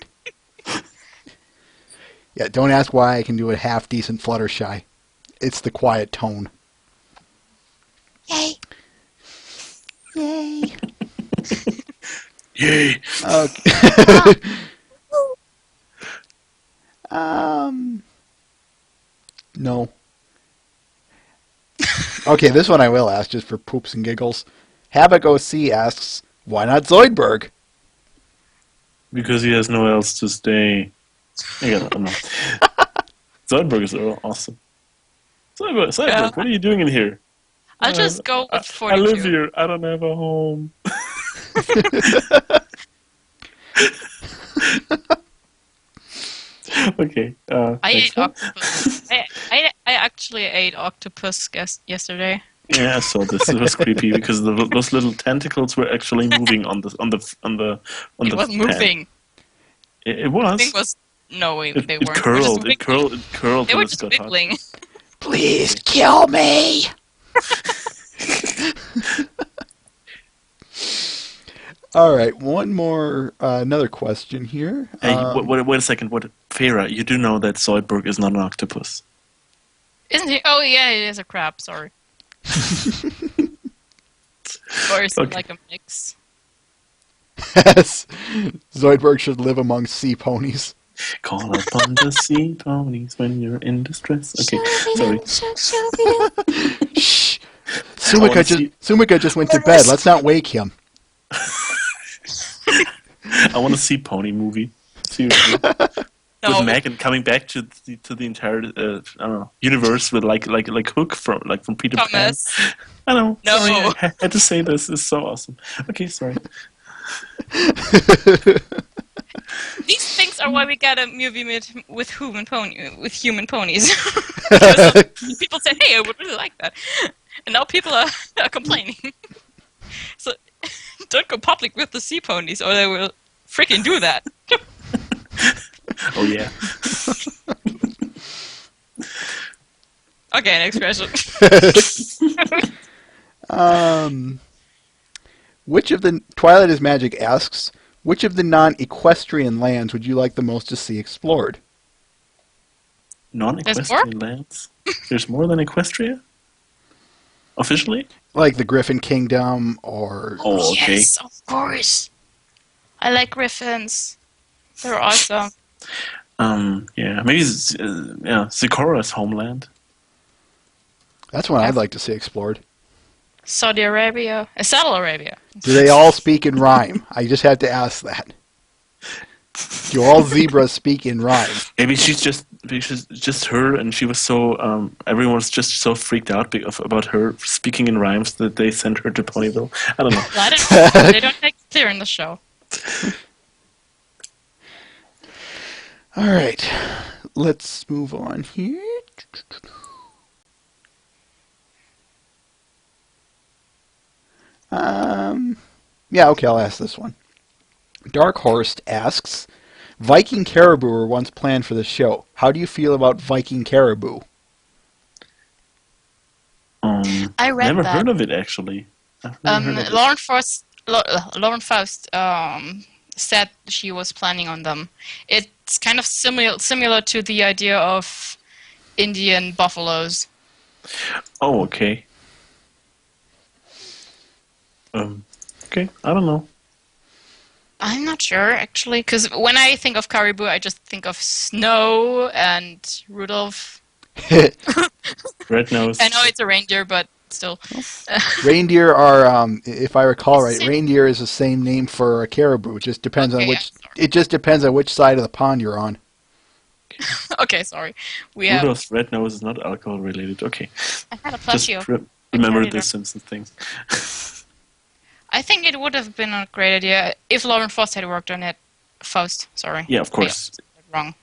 Yeah, don't ask why I can do a half-decent Fluttershy. It's the quiet tone. Yay. Yay. Yay! Okay. No. Okay, this one I will ask just for poops and giggles. Havoc OC asks, why not Zoidberg? Because he has nowhere else to stay. I don't know. Zoidberg is awesome. Zoidberg, Yeah. what are you doing in here? I'll just go with 42. I live here. I don't have a home. Okay. I next ate one. octopus. I actually ate octopus yesterday. Yeah, I saw this. It was creepy because those little tentacles were actually moving on the It wasn't moving. It was. The thing was no, they It weren't. They were curled. just It curled. It curled. They when were it just got hot. wiggling. Please kill me. All right, one more, another question here. Hey, wait a second. Farah, you do know that Zoidberg is not an octopus. Isn't he? Oh yeah, it is a crab. Sorry. Or is it Okay. like a mix? Yes, Zoidberg should live among sea ponies. Call upon the sea ponies when you're in distress. Okay, sorry. Shh. wanna see- Sumika just went to bed. Let's not wake him. I want to see pony movie. Seriously. No. With Megan coming back to the entire I don't know universe with like Hook from Peter Pan. Thomas. I know. No. Sorry, I had to say this. It's so awesome. Okay, sorry. These things are why we got a movie with human ponies. Because people said, "Hey, I would really like that," and now people are complaining. So don't go public with the sea ponies, or they will freaking do that. Oh yeah. Okay, next question. Which of the Twilight is Magic asks, which of the non-equestrian lands would you like the most to see explored? Non-equestrian lands. There's more than Equestria. Officially. Like the Griffin Kingdom, or Oh, okay. Yes, of course. I like griffins. They're awesome. Yeah, maybe Zikora's homeland. that's one I'd like to see explored. Saudi Arabia. Saudi Arabia. Do they all speak in rhyme? I just have to ask that. Do all zebras speak in rhyme? Maybe she's just her, and she was so everyone was just so freaked out about her speaking in rhymes that they sent her to Ponyville. I don't know. Well, I don't know. They don't make it clear in the show. All right, let's move on here. Yeah, okay, I'll ask this one. Dark Horse asks, Viking caribou were once planned for the show. How do you feel about Viking caribou? I read Never that. heard of it actually. I've never heard of it. Lauren Faust said she was planning on them. It's kind of similar to the idea of Indian buffaloes. Oh, okay. Okay, I don't know. I'm not sure actually, because when I think of caribou, I just think of snow and Rudolph. Red nose. I know it's a reindeer, but still. Reindeer are, if I recall It's right, the same- reindeer is the same name for a caribou. It just depends on Okay, which. I'm sorry. It just depends on which side of the pond you're on. Okay, sorry. We have. Rudolph's red nose is not alcohol related. Okay, I had a just plushie of. remember carried the her. Simpsons things. I think it would have been a great idea if Lauren Faust had worked on it. Faust, sorry. Yeah, of course. I got it wrong.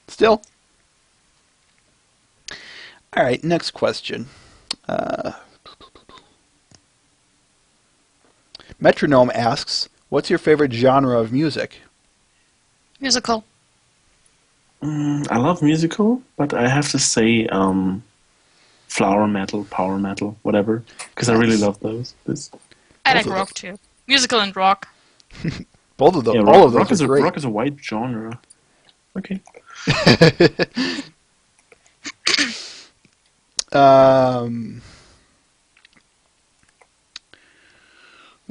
Still. All right, next question. Metronome asks, what's your favorite genre of music? Musical. I love musical, but I have to say flower metal, power metal, whatever, because I really love those. I Both like of rock those. too. Musical and rock. Both of those, Yeah, all of those rock is are great. rock is a wide genre. Okay.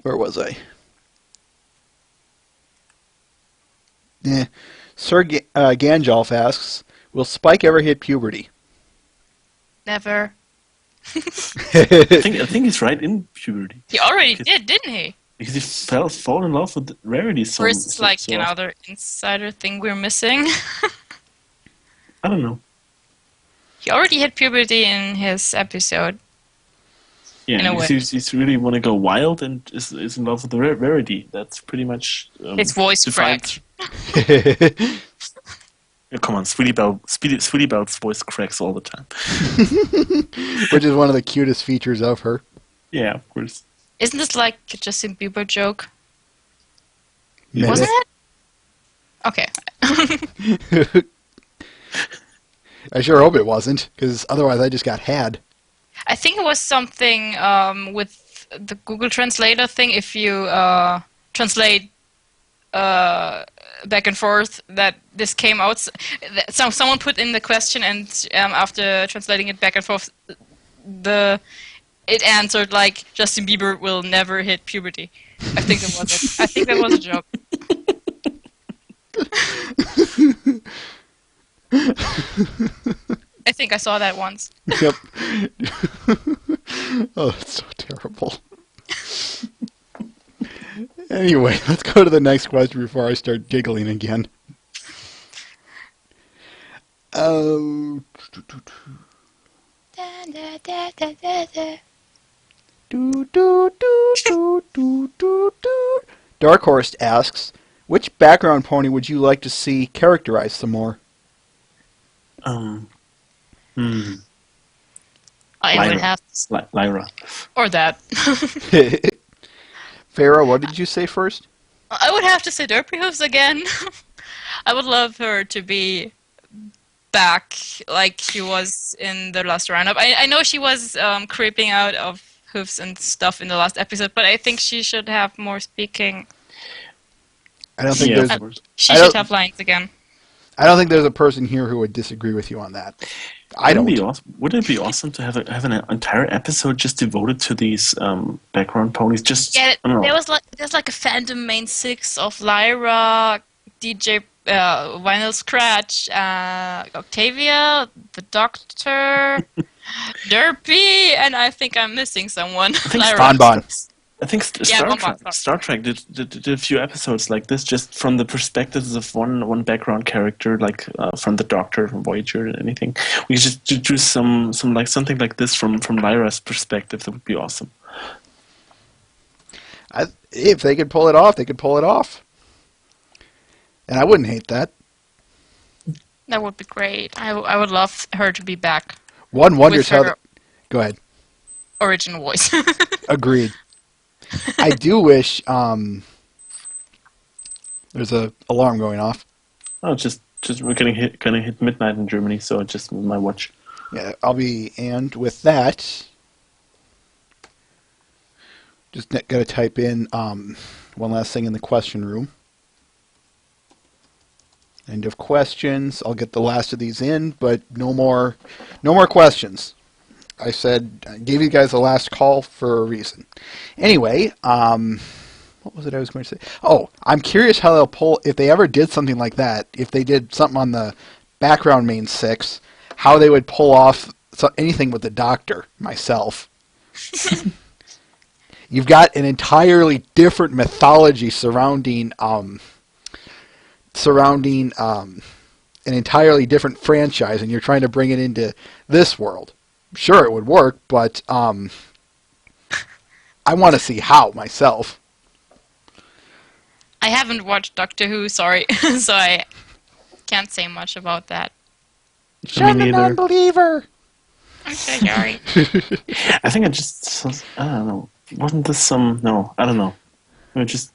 Where was I? Yeah. Sir Ganjolf asks, will Spike ever hit puberty? Never. I think he's right in puberty He already Because- did, didn't he? because he fall in love with Rarity. Or is this like often. another insider thing we're missing? I don't know. He already hit puberty in his episode. Yeah, In a because way. he's really want to go wild and is in love with the Rarity. That's pretty much His voice defined. cracked. Yeah, come on, Sweetie Belle's voice cracks all the time. Which is one of the cutest features of her. Yeah, of course. Isn't this like a Justin Bieber joke? Yeah. Wasn't it? Okay. I sure hope it wasn't, because otherwise I just got had. I think it was something with the Google Translator thing. If you translate back and forth, that this came out. Someone put in the question, and after translating it back and forth, it answered like Justin Bieber will never hit puberty. I think that was it. I think that was a joke. I think I saw that once. Yep. Oh, that's so terrible. Anyway, let's go to the next question before I start giggling again. Oh. Dark Horse asks, which background pony would you like to see characterized some more? Hmm. I Lyra. would have, Lyra. or that. Farah, what did you say first? I would have to say Derpy Hooves again. I would love her to be back like she was in the last roundup. I know she was creeping out of Hooves and stuff in the last episode, but I think she should have more speaking. I don't think Yeah, there's of course. She I should don't- have lines again. I don't think there's a person here who would disagree with you on that. I don't. Wouldn't it be awesome to have an entire episode just devoted to these background ponies? Just Yeah, I don't know. there's like a fandom main six of Lyra, DJ Vinyl Scratch, Octavia, the Doctor, Derpy, and I think I'm missing someone. think Lyra. Bonbon. I think Yeah, Star Bonbon, Trek. sorry. Star Trek did a few episodes like this, just from the perspectives of one background character, like from the Doctor, from Voyager, and anything. We could just do some like something like this from Lyra's perspective. That would be awesome. If they could pull it off, they could pull it off. And I wouldn't hate that. That would be great. I would love her to be back. One wonders With how. her Go ahead. original voice. Agreed. I do wish. There's a alarm going off. Oh, just we're gonna hit midnight in Germany, so I just moved my watch. Yeah, and with that, just gotta type in one last thing in the question room. End of questions. I'll get the last of these in, but no more questions. I gave you guys the last call for a reason. Anyway, what was it I was going to say? Oh, I'm curious how they'll pull, if they ever did something like that, if they did something on the background main 6, how they would pull off anything with the Doctor, myself. You've got an entirely different mythology surrounding an entirely different franchise, and you're trying to bring it into this world. Sure, it would work, but I want to see how myself. I haven't watched Doctor Who, sorry, so I can't say much about that. Shut the non-believer! I'm so sorry. I think I don't know. Wasn't this some? No, I don't know. We were just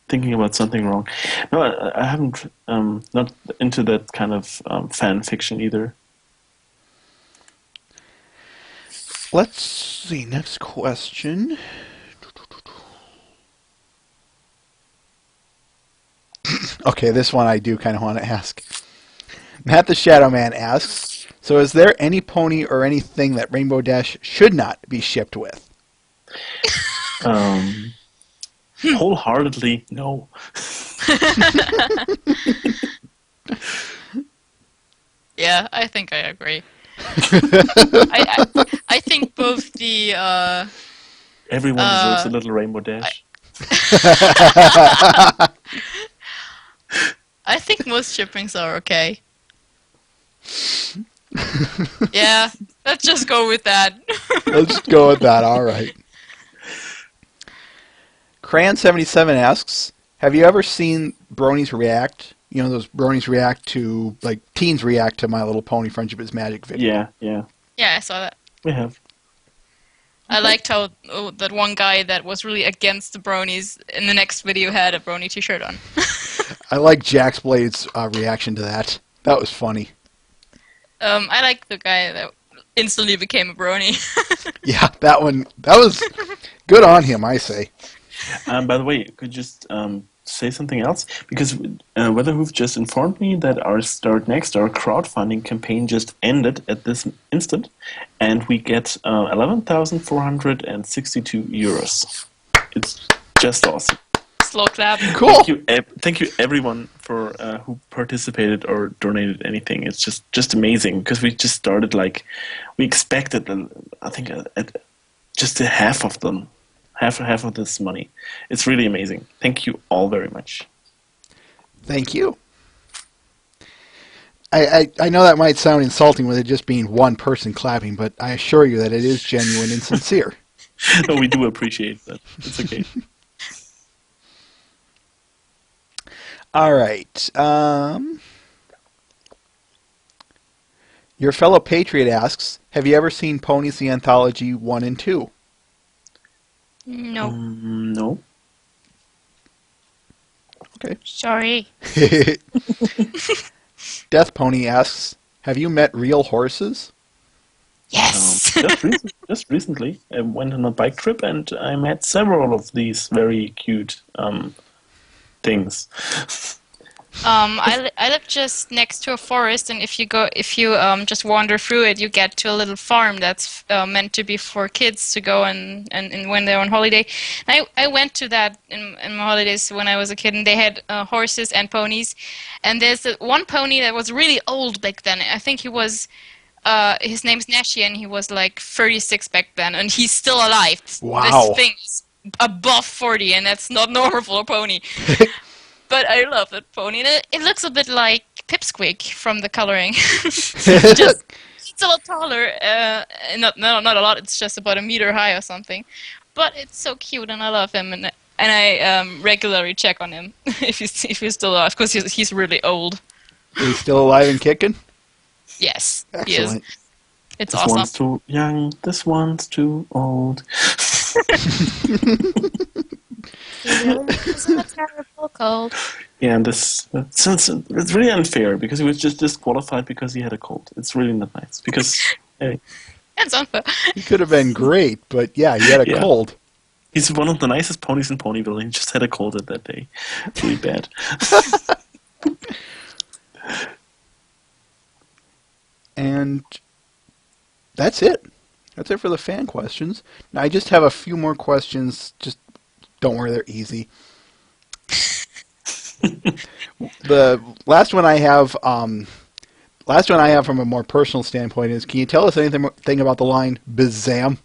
thinking about something wrong. No, I haven't. Not into that kind of fan fiction either. Let's see. Next question. Okay, this one I do kind of want to ask. Matt the Shadow Man asks, so is there any pony or anything that Rainbow Dash should not be shipped with? Wholeheartedly, no. Yeah, I think I agree. I think both the Everyone deserves a little Rainbow Dash. I think most shippings are okay. Yeah, let's just go with that. Let's go with that. All right. Crayon77 asks, have you ever seen bronies react? You know, those bronies react to, like, teens react to My Little Pony Friendship is Magic video. Yeah. Yeah, I saw that. We have. I liked how that one guy that was really against the bronies in the next video had a brony t-shirt on. I like Jax Blade's reaction to that. That was funny. I like the guy that instantly became a brony. Yeah, that was good on him, I say. By the way, could you just say something else? Because Weatherhoof just informed me that our Start Next, our crowdfunding campaign just ended at this instant, and we get 11,462 euros. It's just awesome. Slow clap. Cool. Thank you everyone for who participated or donated anything. It's just amazing because we just started we expected I think just a half of them. Half of this money. It's really amazing. Thank you all very much. Thank you. I know that might sound insulting with it just being one person clapping, but I assure you that it is genuine and sincere. No, we do appreciate that. It's okay. All right. Your fellow Patriot asks, have you ever seen Ponies the Anthology 1 and 2? No. No. Okay. Sorry. Death Pony asks, have you met real horses? Yes. Just recently, I went on a bike trip and I met several of these very cute things. I live just next to a forest, and if you just wander through it, you get to a little farm that's meant to be for kids to go and when they're on holiday. I went to that in my holidays when I was a kid, and they had horses and ponies. And there's one pony that was really old back then. I think he was. His name's Nashi, and he was like 36 back then, and he's still alive. Wow. This thing is above 40, and that's not normal for a pony. But I love that pony. And it looks a bit like Pipsqueak from the coloring. It's a little taller. Not a lot. It's just about a meter high or something. But it's so cute, and I love him. And I regularly check on him if he's still alive, because he's really old. Is he still alive and kicking? Yes, Excellent. he is. It's This awesome. one's too young. This one's too old. It's a terrible cold. Yeah, and it's really unfair because he was just disqualified because he had a cold. It's really not nice because It's unfair. He could have been great, but yeah, he had a Yeah. cold. he's one of the nicest ponies in Ponyville. He just had a cold that day. It's really bad. And that's it. That's it for the fan questions. Now, I just have a few more questions. Just don't worry, they're easy. The last one I have from a more personal standpoint is: can you tell us anything about the line "Bizam"?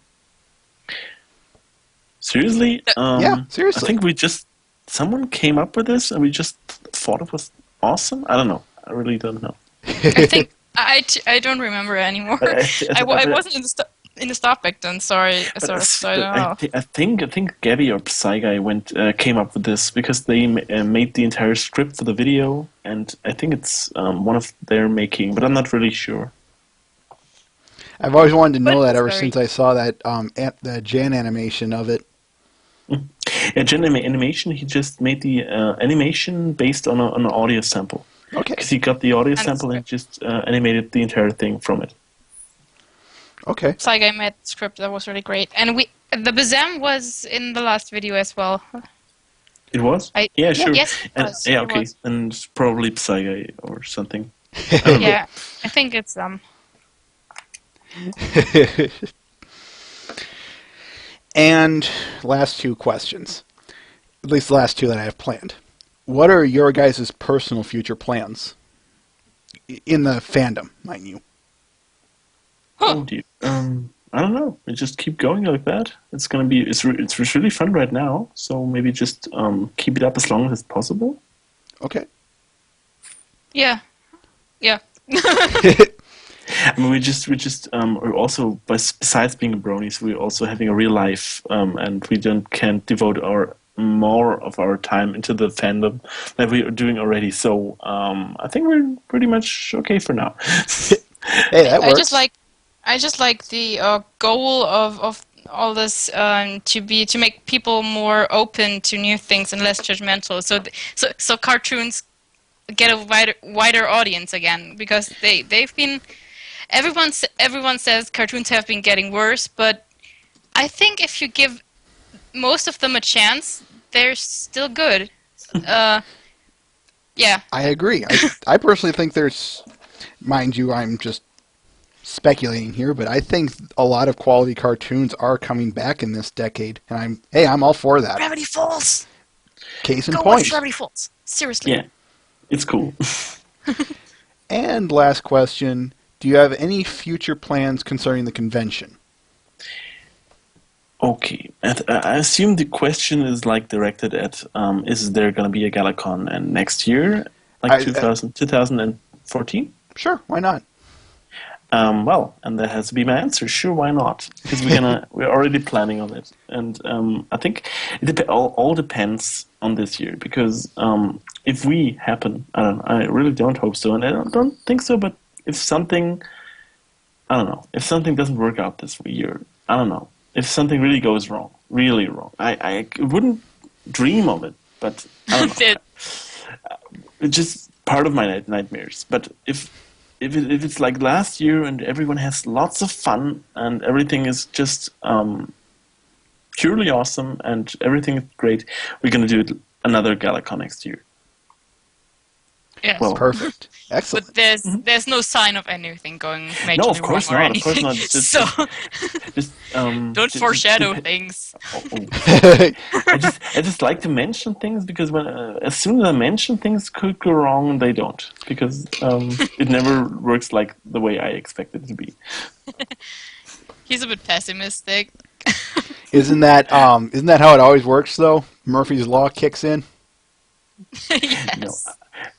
Seriously? Yeah, seriously. I think someone came up with this and we just thought it was awesome. I don't know. I really don't know. I think I don't remember anymore. I wasn't in the stop back then. Sorry, so I don't know. I think Gabby or Psyguy came up with this because they made the entire script for the video, and I think it's one of their making, but I'm not really sure. I've always wanted to know But that it's ever very- since I saw that the Jan animation of it. Yeah, Gen Animation, he just made the animation based on an audio sample. Okay. Because he got the audio And sample and just animated the entire thing from it. Okay. Psyguy made the script that was really great, and the Bazam was in the last video as well. It was? I- Yeah, sure. Yes, it And, was. yeah, It okay. was. And it's probably Psyguy or something. I don't know. Yeah, I think it's And last two questions. At least the last two that I have planned. What are your guys' personal future plans? In the fandom, mind you. Oh, dear. I don't know. We just keep going like that. It's gonna be. It's really fun right now. So maybe just keep it up as long as possible. Okay. yeah. I mean, we're also besides being bronies, we're also having a real life, and we can't devote more of our time into the fandom that we are doing already. So I think we're pretty much okay for now. Hey, that works. I just like the goal of all this to make people more open to new things and less judgmental. So cartoons get a wider audience again, because they've been everyone says cartoons have been getting worse, but I think if you give most of them a chance, they're still good. Yeah. I agree. I personally think there's, mind you, I'm just speculating here, but I think a lot of quality cartoons are coming back in this decade, and I'm all for that. Gravity Falls. Case in Go point. watch Gravity Falls. Seriously. Yeah, it's cool. And last question: do you have any future plans concerning the convention? Okay, I assume the question is like directed at is there going to be a GalaCon and next year, like 2014? Sure, why not? Well, and that has to be my answer. Sure, why not? Because we're already planning on it, and I think it all depends on this year. Because if we happen, I really don't hope so, and I don't think so. But if something, I don't know, if something doesn't work out this year, I don't know. If something really goes wrong, really wrong, I wouldn't dream of it. But I don't know. It's just part of my nightmares. But if it's like last year and everyone has lots of fun and everything is just purely awesome and everything is great, we're going to do another GalaCon next year. Yes. Well, Perfect. Excellent. But there's no sign of anything going majorly no, of course wrong or not. Of course anything. not. Just, So just, don't foreshadow things. I just like to mention things because as soon as I mention things could go wrong, they don't, because it never works like the way I expect it to be. He's a bit pessimistic. Isn't that how it always works though? Murphy's Law kicks in. Yes. No,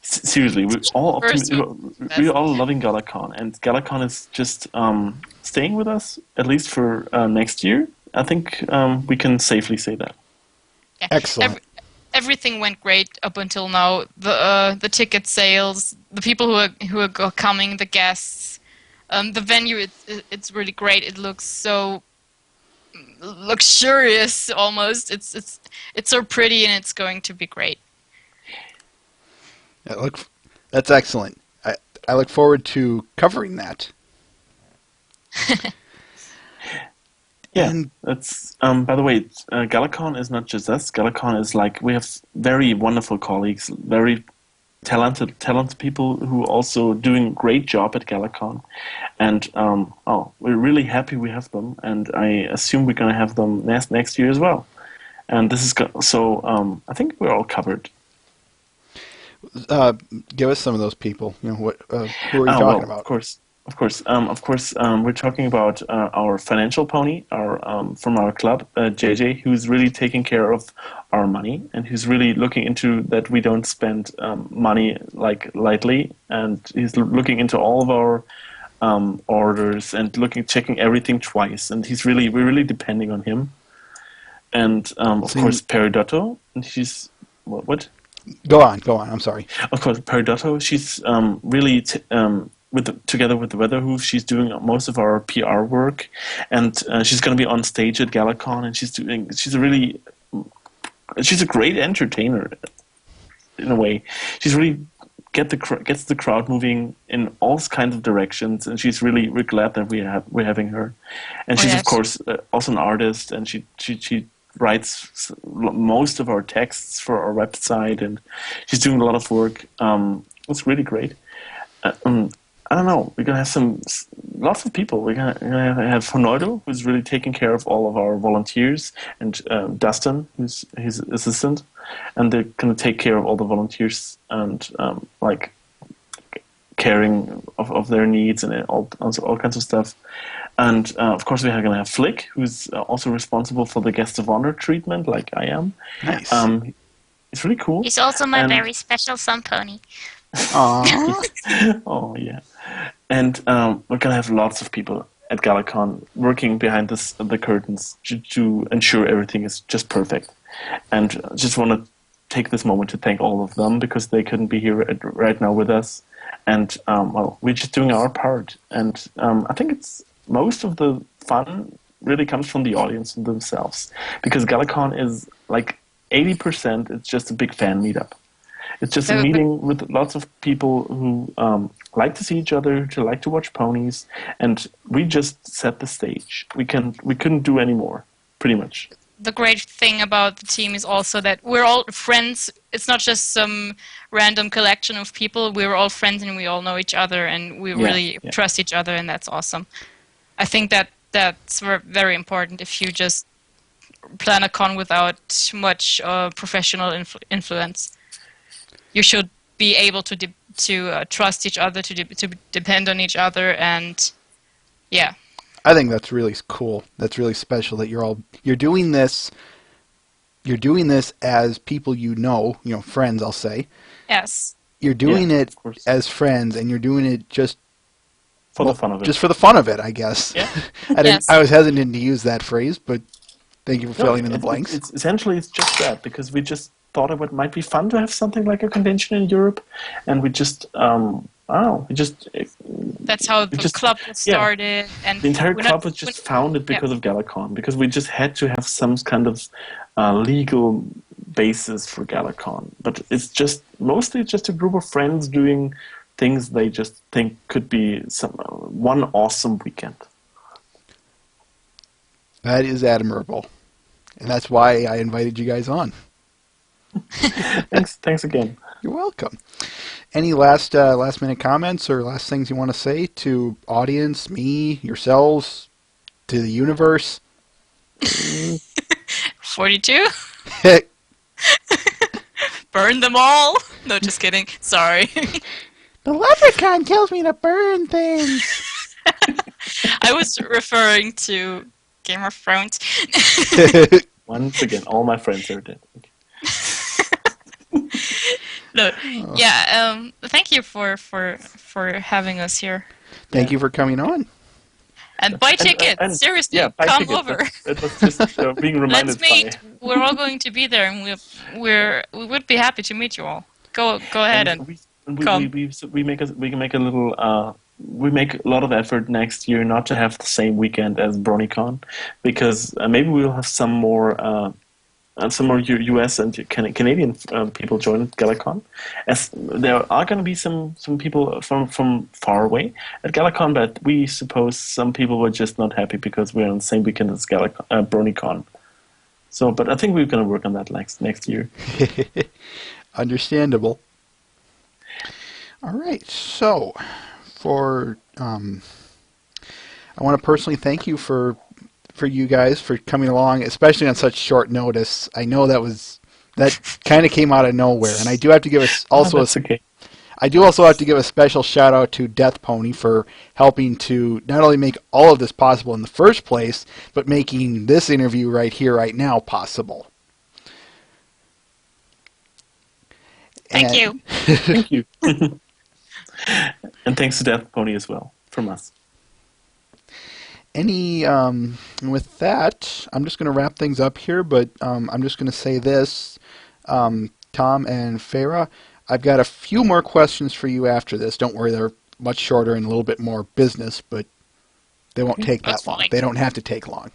seriously, we're all First we're all loving GalaCon, and GalaCon is just staying with us at least for next year. I think we can safely say that. Yeah. Excellent. Everything went great up until now. The ticket sales, the people who are coming, the guests, the venue. It's really great. It looks so luxurious almost. It's so pretty and it's going to be great. That's excellent. I look forward to covering that. Yeah, And that's by the way, GalaCon is not just us. GalaCon is like we have very wonderful colleagues, very talented people who also doing a great job at GalaCon, and we're really happy we have them, and I assume we're gonna have them next year as well. And this is so I think we're all covered. give us some of those people. What? Who are you Ah, talking well, about? of course, we're talking about our financial pony, our from our club, JJ, who's really taking care of our money and who's really looking into that we don't spend money like lightly, and he's looking into all of our orders and checking everything twice, and we're really depending on him. And of So course, Peridotto, and she's what? Go on. I'm sorry. Of course, Peridotto, she's really together with the Weatherhoof, she's doing most of our PR work, and she's going to be on stage at GalaCon, and she's a great entertainer in a way. She's really gets the crowd moving in all kinds of directions, and we're glad that we're having her, and she's of Yes. course also an artist, and she writes most of our texts for our website, and she's doing a lot of work. It's really great. I don't know. We're gonna have lots of people. We're gonna have Ronaldo, who's really taking care of all of our volunteers, and Dustin, who's his assistant, and they're gonna take care of all the volunteers and like caring of their needs and all kinds of stuff. And of course, we're gonna have Flick, who's also responsible for the guest of honor treatment, like I am. Nice. It's really cool. He's also my And- very special sun pony. Aww. Oh yeah, and we're gonna have lots of people at GalaCon working behind the curtains to ensure everything is just perfect. And just want to take this moment to thank all of them because they couldn't be here right now with us. And we're just doing our part. And I think it's most of the fun really comes from the audience themselves, because GalaCon is like 80%. It's just a big fan meetup. It's just a So- meeting with lots of people who like to see each other, who like to watch ponies, and we just set the stage. We couldn't do any more, pretty much. The great thing about the team is also that we're all friends. It's not just some random collection of people. We're all friends and we all know each other and we really trust each other, and that's awesome. I think that's very important. If you just plan a con without much professional influence, you should be able to trust each other, to depend on each other, and yeah. I think that's really cool. That's really special that you're doing this. You're doing this as people friends. I'll say. Yes. You're doing it of course. as friends, and you're doing it just For the fun of it. just for the fun of it, I guess. Yeah. Yes. I was hesitant to use that phrase, but thank you for No, filling in the blanks. It's essentially it's just that, because we just thought it might be fun to have something like a convention in Europe, and we just That's how the club was started, and the entire we're club not- was just founded because of GalaCon, because we just had to have some kind of legal basis for GalaCon. But it's just mostly just a group of friends doing things they just think could be one awesome weekend. That is admirable, and that's why I invited you guys on. Thanks again. You're welcome. Any last minute comments or last things you want to say to audience, me, yourselves, to the universe? 42? Burn them all? No, just kidding. Sorry. The leprechaun tells me to burn things. I was referring to Game of Thrones. Once again, all my friends are dead. No, yeah. Thank you for having us here, Thank you for coming on. and buy tickets. and- Seriously, yeah, buy come tickets. over. That was just being reminded Let's meet. by. We're all going to be there, and we would be happy to meet you all. Go ahead and we come. can make a little we make a lot of effort next year not to have the same weekend as BronyCon, because maybe we'll have some more US and Canadian people join GalaCon, as there are going to be some people from far away at GalaCon, but we suppose some people were just not happy because we're on the same weekend as BronyCon. So, but I think we're going to work on that next year. Understandable. All right, so for I want to personally thank you for you guys for coming along, especially on such short notice. I know that kind of came out of nowhere, and I do have to give us also okay. I do also have to give a special shout out to Death Pony for helping to not only make all of this possible in the first place, but making this interview right here, right now possible. Thank you. Thank you. And thanks to Death Pony as well from us. With that, I'm just going to wrap things up here, but I'm just going to say this, Tom and Farah, I've got a few more questions for you after this. Don't worry, they're much shorter and a little bit more business, but they won't take that long. Fine. They don't have to take long.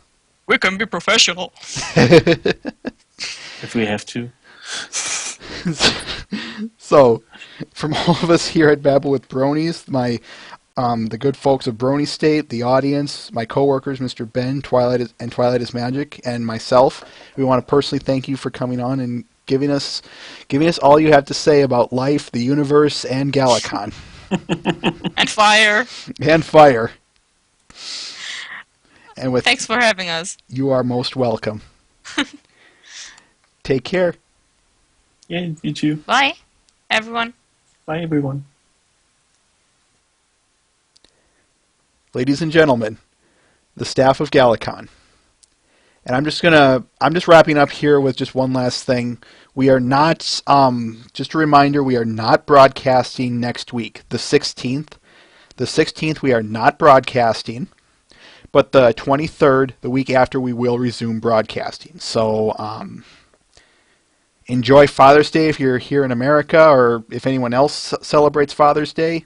We can be professional. If we have to. So, from all of us here at Babble with Bronies, the good folks of Brony State, the audience, my coworkers, Mr. Ben, Twilight is Magic, and myself, we want to personally thank you for coming on and giving us all you have to say about life, the universe, and GalaCon. And fire. And fire. And with Thanks for having us. you are most welcome. Take care. Yeah, you too. Bye, everyone. Bye, everyone. Ladies and gentlemen, the staff of GalaCon. And I'm just wrapping up here with just one last thing. We are not, just a reminder, we are not broadcasting next week, the 16th. The 16th we are not broadcasting, but the 23rd, the week after, we will resume broadcasting. So, enjoy Father's Day if you're here in America, or if anyone else celebrates Father's Day.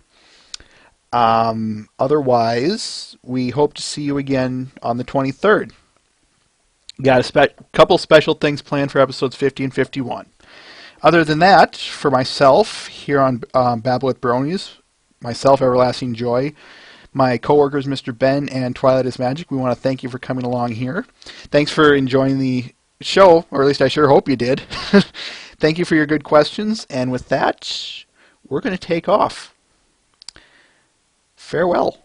Otherwise, we hope to see you again on the 23rd. Got a couple special things planned for episodes 50 and 51. Other than that, for myself, here on Babble with Bronies, myself, Everlasting Joy, my coworkers, Mr. Ben and Twilight is Magic, we want to thank you for coming along here. Thanks for enjoying the show, or at least I sure hope you did. Thank you for your good questions, and with that, we're going to take off. Farewell.